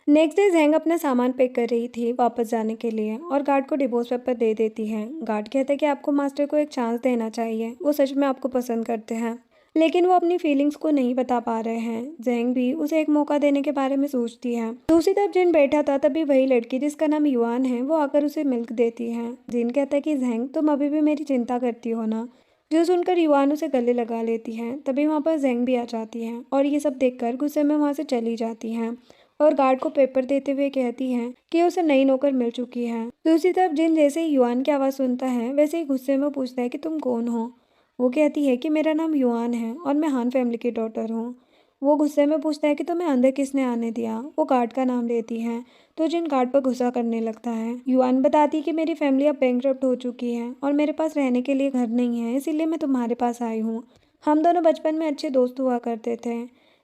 नेक्स्ट डे जैंग अपना सामान पैक कर रही थी वापस जाने के लिए और गार्ड को डिवोर्स पेपर दे देती है। गार्ड कहता है कि आपको मास्टर को एक चांस देना चाहिए, वो सच में आपको पसंद करते हैं, लेकिन वो अपनी फीलिंग्स को नहीं बता पा रहे हैं। जैंग भी उसे एक मौका देने के बारे में सोचती है। दूसरी तरफ जिन बैठा था, तभी वही लड़की जिसका नाम युआन है, वो आकर उसे मिल्क देती है। जिन कहता है कि जैंग, तुम अभी भी मेरी चिंता करती हो ना। जो सुनकर युआन उसे गले लगा लेती है। तभी वहाँ पर जैंग भी आ जाती है और ये सब देखकर गुस्से में वहाँ से चली जाती है और गार्ड को पेपर देते हुए कहती है कि उसे नई नौकर मिल चुकी है। दूसरी तरफ जिन जैसे ही युआन की आवाज़ सुनता है, वैसे ही गुस्से में पूछता है कि तुम कौन हो। वो कहती है कि मेरा नाम युआन है और मैं हान फैमिली की डॉटर हूँ। वो गुस्से में पूछता है कि तुम्हें अंदर किसने आने दिया। वो गार्ड का नाम लेती है, तो जिन गार्ड पर गुस्सा करने लगता है। युआन बताती कि मेरी फैमिली अब बैंकरप्ट हो चुकी है और मेरे पास रहने के लिए घर नहीं है, इसीलिए मैं तुम्हारे पास आई हूँ। हम दोनों बचपन में अच्छे दोस्त हुआ करते थे।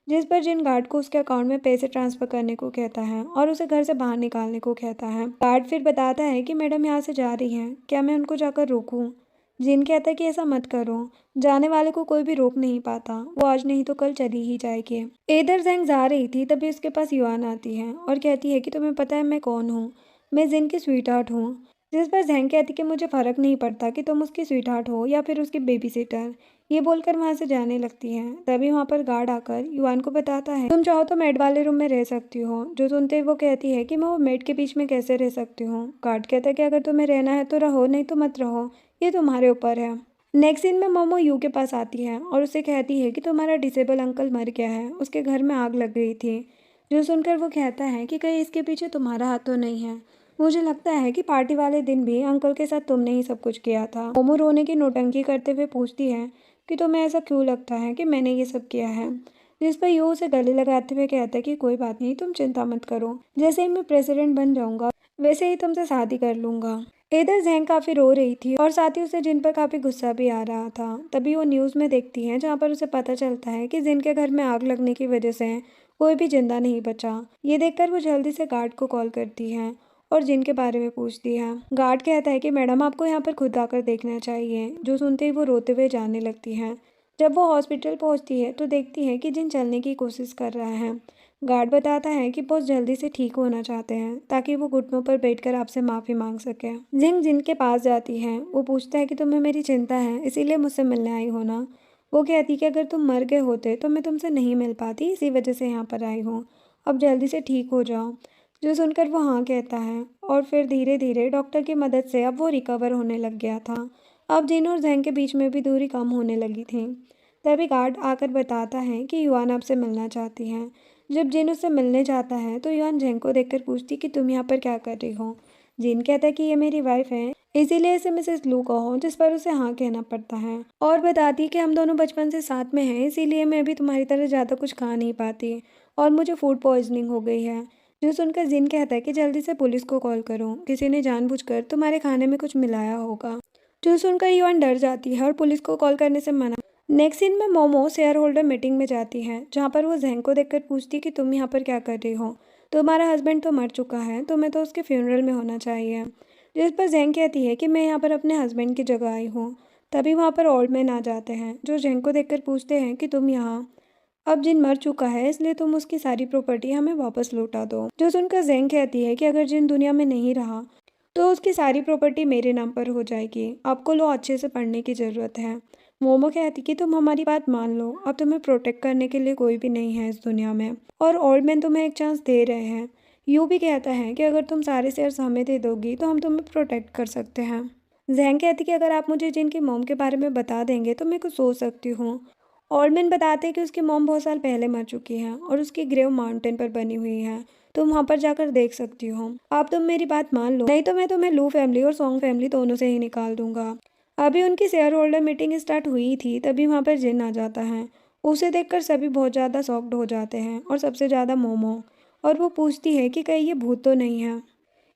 जिस पर जिन गार्ड को उसके अकाउंट में पैसे ट्रांसफर करने को कहता है और उसे घर से बाहर निकालने को कहता है। गार्ड फिर बताता है कि मैडम यहाँ से जा रही हैं, क्या मैं उनको जाकर रोकूं। जिन कहता है कि ऐसा मत करो, जाने वाले को कोई भी रोक नहीं पाता, वो आज नहीं तो कल चली ही जाएगी। इधर जैंग जा रही थी, तभी उसके पास युआन आती है और कहती है कि तुम्हें पता है मैं कौन हूँ। मैं जिन की स्वीट हार्ट हूँ। जिस पर जैंग कहती कि मुझे फर्क नहीं पड़ता कि तुम उसकी स्वीट हार्ट हो या फिर उसकी बेबी सिटर। ये बोलकर वहां से जाने लगती है। तभी वहां पर गार्ड आकर युआन को बताता है, तुम चाहो तो मेड वाले रूम में रह सकती हो। जो सुनते ही वो कहती है कि मैं वो मेड के बीच में कैसे रह सकती हूँ। गार्ड कहता है कि अगर तुम्हें रहना है तो रहो, नहीं तो मत रहो, ये तुम्हारे ऊपर है। नेक्स्ट सीन में मोमो यू के पास आती है और उसे कहती है कि तुम्हारा डिसेबल अंकल मर गया है, उसके घर में आग लग गई थी। जो सुनकर वो कहता है कि कहीं इसके पीछे तुम्हारा हाथ तो नहीं है। मुझे लगता है कि पार्टी वाले दिन भी अंकल के साथ तुमने ही सब कुछ किया था। मोमो रोने की नौटंकी करते हुए पूछती है कि तुम्हें ऐसा क्यों लगता है कि मैंने ये सब किया है। जिस पर यू उसे गले लगाते हुए कहता है कि कोई बात नहीं, तुम चिंता मत करो, जैसे ही मैं प्रेसिडेंट बन जाऊंगा वैसे ही तुमसे शादी कर लूंगा। इधर जैंग काफी रो रही थी और साथ ही उसे जिन पर काफी गुस्सा भी आ रहा था। तभी वो न्यूज में देखती है जहाँ पर उसे पता चलता है कि जिन के घर में आग लगने की वजह से कोई भी जिंदा नहीं बचा। ये देखकर वो जल्दी से गार्ड को कॉल करती है और जिन के बारे में पूछती है। गार्ड कहता है कि मैडम आपको यहाँ पर खुद आकर देखना चाहिए। जो सुनते ही वो रोते हुए जाने लगती है। जब वो हॉस्पिटल पहुँचती है तो देखती है कि जिन चलने की कोशिश कर रहा है। गार्ड बताता है कि बहुत जल्दी से ठीक होना चाहते हैं ताकि वो घुटनों पर बैठकर आपसे माफ़ी मांग सके। जिंग जिनके पास जाती है, वो पूछता है कि तुम्हें मेरी चिंता है इसीलिए मुझसे मिलने आई हो ना। वो कहती कि अगर तुम मर गए होते तो मैं तुमसे नहीं मिल पाती, इसी वजह से यहाँ पर आई हूँ। अब जल्दी से ठीक हो जाओ। जो सुनकर वो हाँ कहता है और फिर धीरे धीरे डॉक्टर की मदद से अब वो रिकवर होने लग गया था। अब जिन और जैंग के बीच में भी दूरी कम होने लगी थी। तभी गार्ड आकर बताता है कि युआन आपसे मिलना चाहती है। जब जिन उससे मिलने जाता है तो युआन जैंग को देखकर पूछती कि तुम यहाँ पर क्या कर रही हो। जिन कहता है कि ये मेरी वाइफ है, इसीलिए इसे मिसेस लू कहो, जिस पर उसे हाँ कहना पड़ता है। और बताती कि हम दोनों बचपन से साथ में हैं, इसीलिए मैं भी तुम्हारी तरह ज़्यादा कुछ खा नहीं पाती और मुझे फूड पॉइजनिंग हो गई है। जो सुनकर जिन कहता है कि जल्दी से पुलिस को कॉल करो, किसी ने जानबूझकर तुम्हारे खाने में कुछ मिलाया होगा। जो सुनकर युआन डर जाती है और पुलिस को कॉल करने से मना। नेक्स्ट सीन में मोमो शेयर होल्डर मीटिंग में जाती है जहाँ पर वो जैंग को देखकर पूछती कि तुम यहाँ पर क्या कर रही हो। तुम्हारा हस्बैंड तो मर चुका है, तुम्हें तो उसके फ्यूनरल में होना चाहिए। जिस पर जैंग कहती है कि मैं यहाँ पर अपने हस्बैंड की जगह आई हूँ। तभी वहाँ पर ओल्ड मैन आ जाते हैं जो जैंग को देखकर पूछते हैं कि तुम यहाँ, अब जिन मर चुका है इसलिए तुम उसकी सारी प्रॉपर्टी हमें वापस लौटा दो। जो सुनकर जैंग कहती है कि अगर जिन दुनिया में नहीं रहा तो उसकी सारी प्रॉपर्टी मेरे नाम पर हो जाएगी। आपको लो अच्छे से पढ़ने की ज़रूरत है। मोमो कहती कि तुम हमारी बात मान लो, अब तुम्हें प्रोटेक्ट करने के लिए कोई भी नहीं है इस दुनिया में और ओल्ड मैन तुम्हें एक चांस दे रहे हैं। यू भी कहता है कि अगर तुम सारे शेयर्स हमें दे दोगी तो हम तुम्हें प्रोटेक्ट कर सकते हैं। जैंग कहती कि अगर आप मुझे जिनकी मॉम के बारे में बता देंगे तो मैं कुछ सोच सकती हूँ। ओल्ड मैन बताते हैं कि उसकी मॉम बहुत साल पहले मर चुकी है और उसकी ग्रेव माउंटेन पर बनी हुई है। तुम वहाँ पर जाकर देख सकती हो। आप तुम मेरी बात मान लो, नहीं तो मैं तुम्हें लू फैमिली और सॉन्ग फैमिली दोनों से ही निकाल दूंगा। अभी उनकी शेयर होल्डर मीटिंग स्टार्ट हुई थी तभी वहाँ पर जिन आ जाता है। उसे देखकर सभी बहुत ज़्यादा शॉक्ड हो जाते हैं और सबसे ज़्यादा मोमो। और वो पूछती है कि कहीं ये भूत तो नहीं है।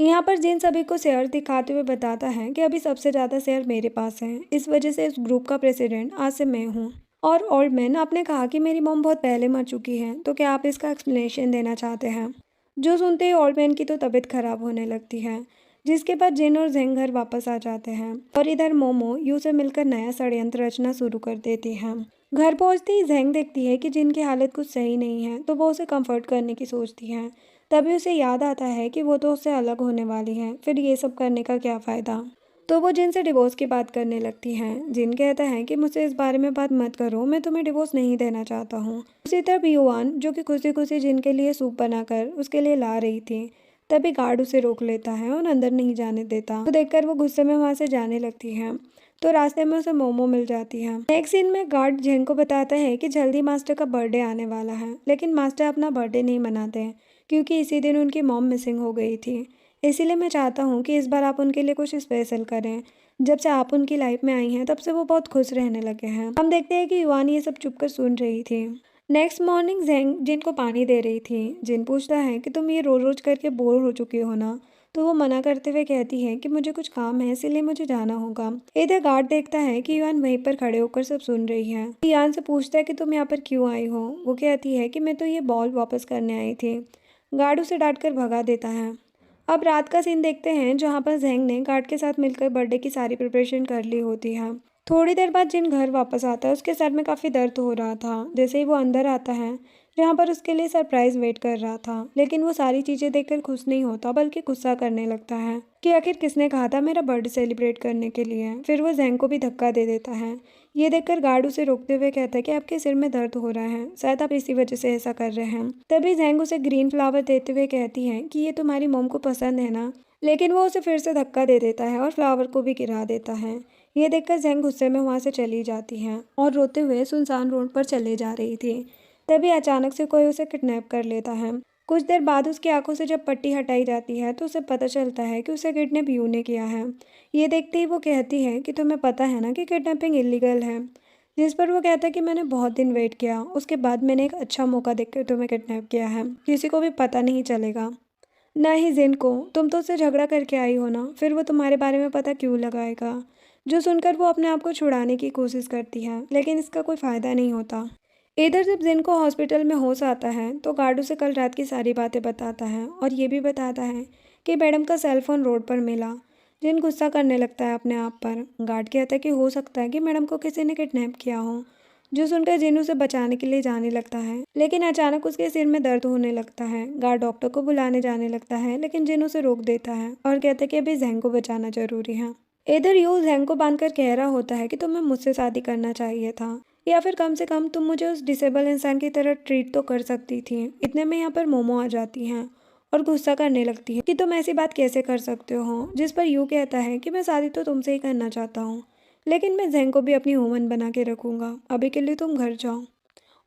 यहाँ पर जिन सभी को शेयर दिखाते हुए बताता है कि अभी सबसे ज़्यादा शेयर मेरे पास हैं, इस वजह से इस ग्रुप का प्रेसिडेंट आज से मैं हूँ। और ओल्ड मैन, आपने कहा कि मेरी मॉम बहुत पहले मर चुकी है, तो क्या आप इसका एक्सप्लेनेशन देना चाहते हैं। जो सुनते ही ओल्ड मैन की तो तबीयत खराब होने लगती है। जिसके बाद जिन और जैंग घर वापस आ जाते हैं और इधर मोमो यू से मिलकर नया षड्यंत्र रचना शुरू कर देती है। घर पहुंचते ही जैंग देखती है कि जिन की हालत कुछ सही नहीं है तो वो उसे कंफर्ट करने की सोचती है। तभी उसे याद आता है कि वो तो उससे अलग होने वाली है, फिर ये सब करने का क्या फ़ायदा। तो वो जिन से डिवोर्स की बात करने लगती हैं। जिन कहता है कि मुझसे इस बारे में बात मत करो, मैं तुम्हें डिवोर्स नहीं देना चाहता हूँ। उसी तरफ युआन, जो कि खुशी खुशी जिन के लिए सूप बनाकर उसके लिए ला रही थी, तभी गार्ड उसे रोक लेता है और अंदर नहीं जाने देता। तो देखकर वो गुस्से में वहाँ से जाने लगती है। तो रास्ते में उसे मोमो मिल जाती है। नेक्स्ट सीन में गार्ड जेंग को बताता है कि जल्दी मास्टर का बर्थडे आने वाला है, लेकिन मास्टर अपना बर्थडे नहीं मनाते क्योंकि इसी दिन उनकी मॉम मिसिंग हो गई थी। इसीलिए मैं चाहता हूँ कि इस बार आप उनके लिए कुछ स्पेशल करें। जब से आप उनकी लाइफ में आई हैं तब से वो बहुत खुश रहने लगे हैं। हम देखते हैं कि युआन ये सब चुपकर सुन रही थी। नेक्स्ट मॉर्निंग जैंग जिन को पानी दे रही थी। जिन पूछता है कि तुम ये रोज रोज करके बोर हो चुकी हो ना। तो वो मना करते हुए कहती है कि मुझे कुछ काम है इसीलिए मुझे जाना होगा। इधर गार्ड देखता है कि युआन वहीं पर खड़े होकर सब सुन रही है। युआन से पूछता है कि तुम यहाँ पर क्यों आई हो। वो कहती है कि मैं तो ये बॉल वापस करने आई थी। गार्ड उसे डांट कर भगा देता है। अब रात का सीन देखते हैं जहाँ पर जैंग ने गार्ड के साथ मिलकर बर्थडे की सारी प्रिपरेशन कर ली होती है। थोड़ी देर बाद जिन घर वापस आता है उसके सर में काफ़ी दर्द हो रहा था। जैसे ही वो अंदर आता है जहाँ पर उसके लिए सरप्राइज वेट कर रहा था, लेकिन वो सारी चीज़ें देखकर खुश नहीं होता बल्कि गुस्सा करने लगता है कि आखिर किसने कहा था मेरा बर्थडे सेलिब्रेट करने के लिए। फिर वो जैंग को भी धक्का दे देता है। ये देखकर गार्ड उसे रोकते हुए कहता है कि आपके सिर में दर्द हो रहा है, शायद आप इसी वजह से ऐसा कर रहे हैं। तभी जैंग उसे ग्रीन फ्लावर देते हुए कहती है कि ये तुम्हारी मोम को पसंद है ना, लेकिन वो उसे फिर से धक्का दे देता है और फ्लावर को भी गिरा देता है। ये देखकर जैंग गुस्से में वहाँ से चली जाती है और रोते हुए सुनसान रोड पर चले जा रही थी। तभी अचानक से कोई उसे किडनैप कर लेता है। कुछ देर बाद उसकी आंखों से जब पट्टी हटाई जाती है तो उसे पता चलता है कि उसे किडनैप यू ने किया है। ये देखते ही वो कहती है कि तुम्हें पता है ना कि किडनैपिंग इलीगल है। जिस पर वो कहता है कि मैंने बहुत दिन वेट किया, उसके बाद मैंने एक अच्छा मौका देखकर तुम्हें किडनैप किया है, किसी को भी पता नहीं चलेगा, ना ही जिन को। तुम तो उससे झगड़ा करके आई हो ना, फिर वो तुम्हारे बारे में पता क्यों लगाएगा। जो सुनकर वो अपने आप को छुड़ाने की कोशिश करती है, लेकिन इसका कोई फ़ायदा नहीं होता। इधर जब जिन को हॉस्पिटल में होश आता है तो गार्ड उसे कल रात की सारी बातें बताता है और ये भी बताता है कि मैडम का सेल फोन रोड पर मिला। जिन गुस्सा करने लगता है अपने आप पर। गार्ड कहता है कि हो सकता है कि मैडम को किसी ने किडनैप किया हो। जो सुनकर जिन उसे बचाने के लिए जाने लगता है, लेकिन अचानक उसके सिर में दर्द होने लगता है। गार्ड डॉक्टर को बुलाने जाने लगता है, लेकिन जिन उसे रोक देता है और कहता है कि अभी जैंग को बचाना जरूरी है। इधर यू जैंग को बांधकर कह रहा होता है कि तुम्हें मुझसे शादी करना चाहिए था, या फिर कम से कम तुम मुझे उस डिसेबल इंसान की तरह ट्रीट तो कर सकती थी। इतने में यहाँ पर मोमो आ जाती हैं और गुस्सा करने लगती है कि तुम ऐसी बात कैसे कर सकते हो। जिस पर यू कहता है कि मैं शादी तो तुमसे ही करना चाहता हूँ, लेकिन मैं जैंग को भी अपनी वुमन बना के रखूँगा। अभी के लिए तुम घर जाओ,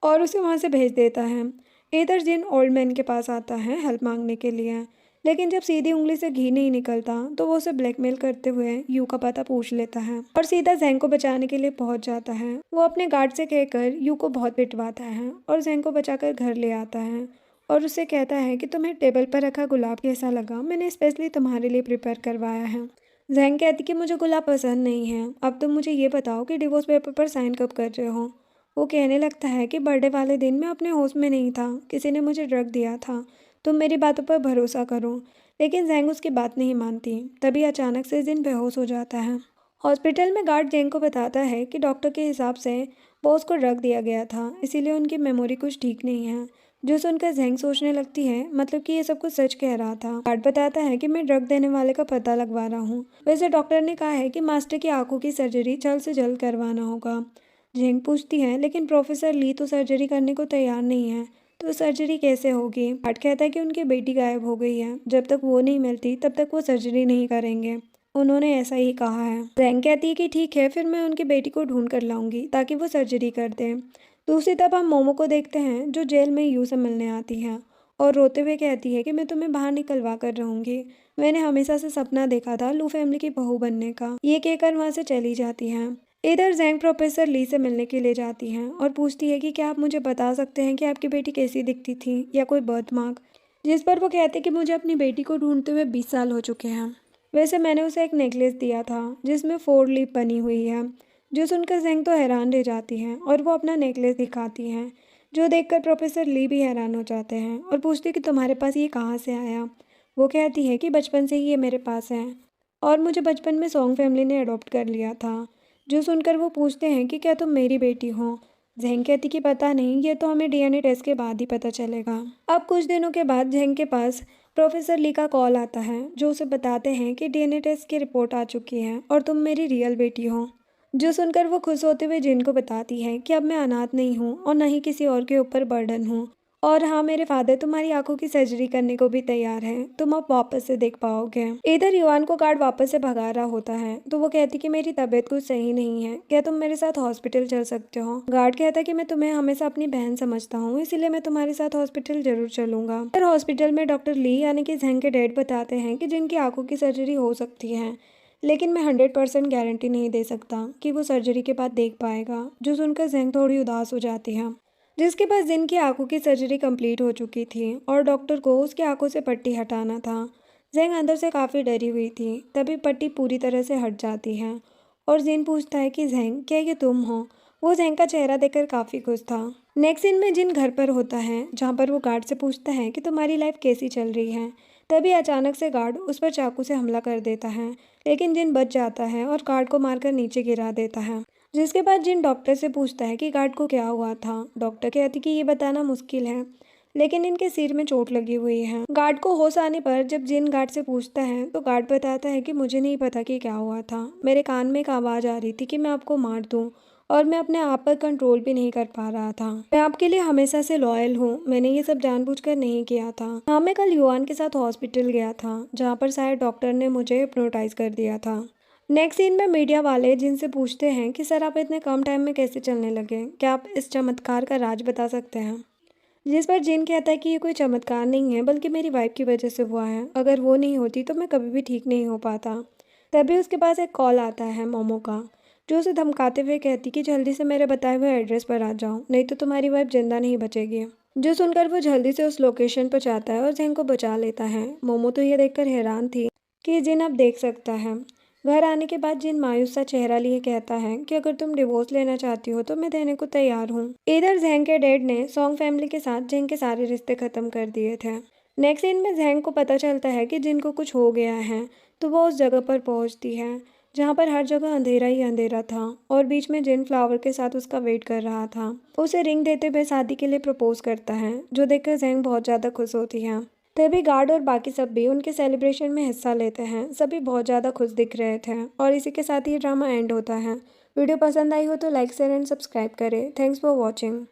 और उसे वहाँ से भेज देता है। इधर जिन ओल्ड मैन के पास आता है हेल्प मांगने के लिए, लेकिन जब सीधी उंगली से घी नहीं निकलता तो वो उसे ब्लैकमेल करते हुए यू का पता पूछ लेता है और सीधा जैंग को बचाने के लिए पहुंच जाता है। वो अपने गार्ड से कहकर यू को बहुत पिटवाता है और जैंग को बचाकर घर ले आता है और उससे कहता है कि तुम्हें टेबल पर रखा गुलाब कैसा लगा, मैंने स्पेशली तुम्हारे लिए प्रिपेयर करवाया है। जैंग कहती कि मुझे गुलाब पसंद नहीं है, अब तुम मुझे ये बताओ कि डिवोर्स पेपर पर साइन कब कर रहे हो। वो कहने लगता है कि बर्थडे वाले दिन मैं अपने होश में नहीं था, किसी ने मुझे ड्रग दिया था, तुम मेरी बातों पर भरोसा करो। लेकिन जैंग उसकी बात नहीं मानती। तभी अचानक से जिन बेहोश हो जाता है। हॉस्पिटल में गार्ड जैंग को बताता है कि डॉक्टर के हिसाब से बॉस को ड्रग दिया गया था, इसीलिए उनकी मेमोरी कुछ ठीक नहीं है। जो सुनकर जैंग सोचने लगती है मतलब कि ये सब कुछ सच कह रहा था। गार्ड बताता है कि मैं ड्रग देने वाले का पता लगवा रहा हूँ। वैसे डॉक्टर ने कहा है कि मास्टर की आंखों की सर्जरी जल्द से जल्द करवाना होगा। जैंग पूछती है लेकिन प्रोफेसर ली तो सर्जरी करने को तैयार नहीं है, तो सर्जरी कैसे होगी। गार्ड कहता है कि उनकी बेटी गायब हो गई है, जब तक वो नहीं मिलती तब तक वो सर्जरी नहीं करेंगे, उन्होंने ऐसा ही कहा है। जैंग कहती है कि ठीक है, फिर मैं उनकी बेटी को ढूंढ कर लाऊंगी ताकि वो सर्जरी कर दें। दूसरी तरफ हम मोमो को देखते हैं जो जेल में यू से मिलने आती है और रोते हुए कहती है कि मैं तुम्हें बाहर निकलवा कर रहूंगी, मैंने हमेशा से सपना देखा था लू फैमिली की बहू बनने का। ये कहकर वहाँ से चली जाती है। इधर जैंग प्रोफेसर ली से मिलने के लिए जाती हैं और पूछती है कि क्या आप मुझे बता सकते हैं कि आपकी बेटी कैसी दिखती थी या कोई बर्थ मार्क। जिस पर वो कहते कि मुझे अपनी बेटी को ढूंढते हुए 20 साल हो चुके हैं। वैसे मैंने उसे एक नेकलेस दिया था जिसमें 4 लीफ बनी हुई है। जो सुनकर जैंग तो हैरान रह जाती हैं और वो अपना नेकलेस दिखाती हैं, जो देखकर प्रोफेसर ली भी हैरान हो जाते हैं और पूछते कि तुम्हारे पास ये कहाँ से आया। वो कहती है कि बचपन से ही ये मेरे पास है और मुझे बचपन में सॉन्ग फैमिली ने अडॉप्ट कर लिया था। जो सुनकर वो पूछते हैं कि क्या तुम मेरी बेटी हो। जैंग कहती कि पता नहीं, ये तो हमें डीएनए टेस्ट के बाद ही पता चलेगा। अब कुछ दिनों के बाद जैंग के पास प्रोफेसर ली का कॉल आता है जो उसे बताते हैं कि डीएनए टेस्ट की रिपोर्ट आ चुकी है और तुम मेरी रियल बेटी हो। जो सुनकर वो खुश होते हुए जिन को बताती है कि अब मैं अनाथ नहीं हूँ और न ही किसी और के ऊपर बर्डन हूँ, और हाँ मेरे फादर तुम्हारी आंखों की सर्जरी करने को भी तैयार हैं, तुम अब वापस से देख पाओगे। इधर युवान को गार्ड वापस से भगा रहा होता है तो वो कहती कि मेरी तबीयत कुछ सही नहीं है, क्या तुम मेरे साथ हॉस्पिटल चल सकते हो। गार्ड कहता कि मैं तुम्हें हमेशा अपनी बहन समझता हूँ, इसीलिए मैं तुम्हारे साथ हॉस्पिटल जरूर चलूंगा। फिर हॉस्पिटल में डॉक्टर ली यानी कि जैंग के डैड बताते हैं कि जिनकी आंखों की सर्जरी हो सकती है, लेकिन मैं 100% गारंटी नहीं दे सकता कि वो सर्जरी के बाद देख पाएगा। जो सुनकर जैंग थोड़ी उदास हो जाती है। जिसके पास जिन की आंखों की सर्जरी कंप्लीट हो चुकी थी और डॉक्टर को उसकी आंखों से पट्टी हटाना था। जैंग अंदर से काफ़ी डरी हुई थी, तभी पट्टी पूरी तरह से हट जाती है और जिन पूछता है कि जैंग क्या ये तुम हो। वो जैंग का चेहरा देखकर काफ़ी खुश था। नेक्स्ट सीन में जिन घर पर होता है जहाँ पर वो गार्ड से पूछता है कि तुम्हारी लाइफ कैसी चल रही है। तभी अचानक से गार्ड उस पर चाकू से हमला कर देता है, लेकिन जिन बच जाता है और गार्ड को मारकर नीचे गिरा देता है। जिसके बाद जिन डॉक्टर से पूछता है कि गार्ड को क्या हुआ था। डॉक्टर कहती कि ये बताना मुश्किल है, लेकिन इनके सिर में चोट लगी हुई है। गार्ड को होश आने पर जब जिन गार्ड से पूछता है तो गार्ड बताता है कि मुझे नहीं पता कि क्या हुआ था, मेरे कान में एक आवाज़ आ रही थी कि मैं आपको मार दूं और मैं अपने आप पर कंट्रोल भी नहीं कर पा रहा था। मैं आपके लिए हमेशा से लॉयल हूँ, मैंने ये सब जानबूझकर नहीं किया था। हाँ मैं कल युवान के साथ हॉस्पिटल गया था जहाँ पर शायद डॉक्टर ने मुझे हिप्नोटाइज कर दिया था। नेक्स्ट सीन में मीडिया वाले जिनसे पूछते हैं कि सर आप इतने कम टाइम में कैसे चलने लगे, क्या आप इस चमत्कार का राज बता सकते हैं। जिस पर जिन कहता है कि ये कोई चमत्कार नहीं है बल्कि मेरी वाइफ की वजह से हुआ है, अगर वो नहीं होती तो मैं कभी भी ठीक नहीं हो पाता। तभी उसके पास एक कॉल आता है मोमो का, जो उसे धमकाते हुए कहती कि जल्दी से मेरे बताए हुए एड्रेस पर आ जाओ, नहीं तो तुम्हारी वाइफ जिंदा नहीं बचेगी। जो सुनकर वो जल्दी से उस लोकेशन पर जाता है और जैंग को बचा लेता है। मोमो तो ये देखकर हैरान थी कि जिन अब देख सकता है। घर आने के बाद जिन मायूस सा चेहरा लिए कहता है कि अगर तुम डिवोर्स लेना चाहती हो तो मैं देने को तैयार हूँ। इधर जैंग के डैड ने सॉन्ग फैमिली के साथ जिन के सारे रिश्ते खत्म कर दिए थे। नेक्स्ट सीन में जैंग को पता चलता है कि जिनको कुछ हो गया है, तो वो उस जगह पर पहुंचती है जहाँ पर हर जगह अंधेरा ही अंधेरा था और बीच में जिन फ्लावर के साथ उसका वेट कर रहा था। उसे रिंग देते हुए शादी के लिए प्रपोज करता है, जो देखकर जैंग बहुत ज़्यादा खुश होती है। तभी गार्ड और बाकी सब भी उनके सेलिब्रेशन में हिस्सा लेते हैं। सभी बहुत ज़्यादा खुश दिख रहे थे और इसी के साथ ये ड्रामा एंड होता है। वीडियो पसंद आई हो तो लाइक शेयर एंड सब्सक्राइब करें। Thanks for watching.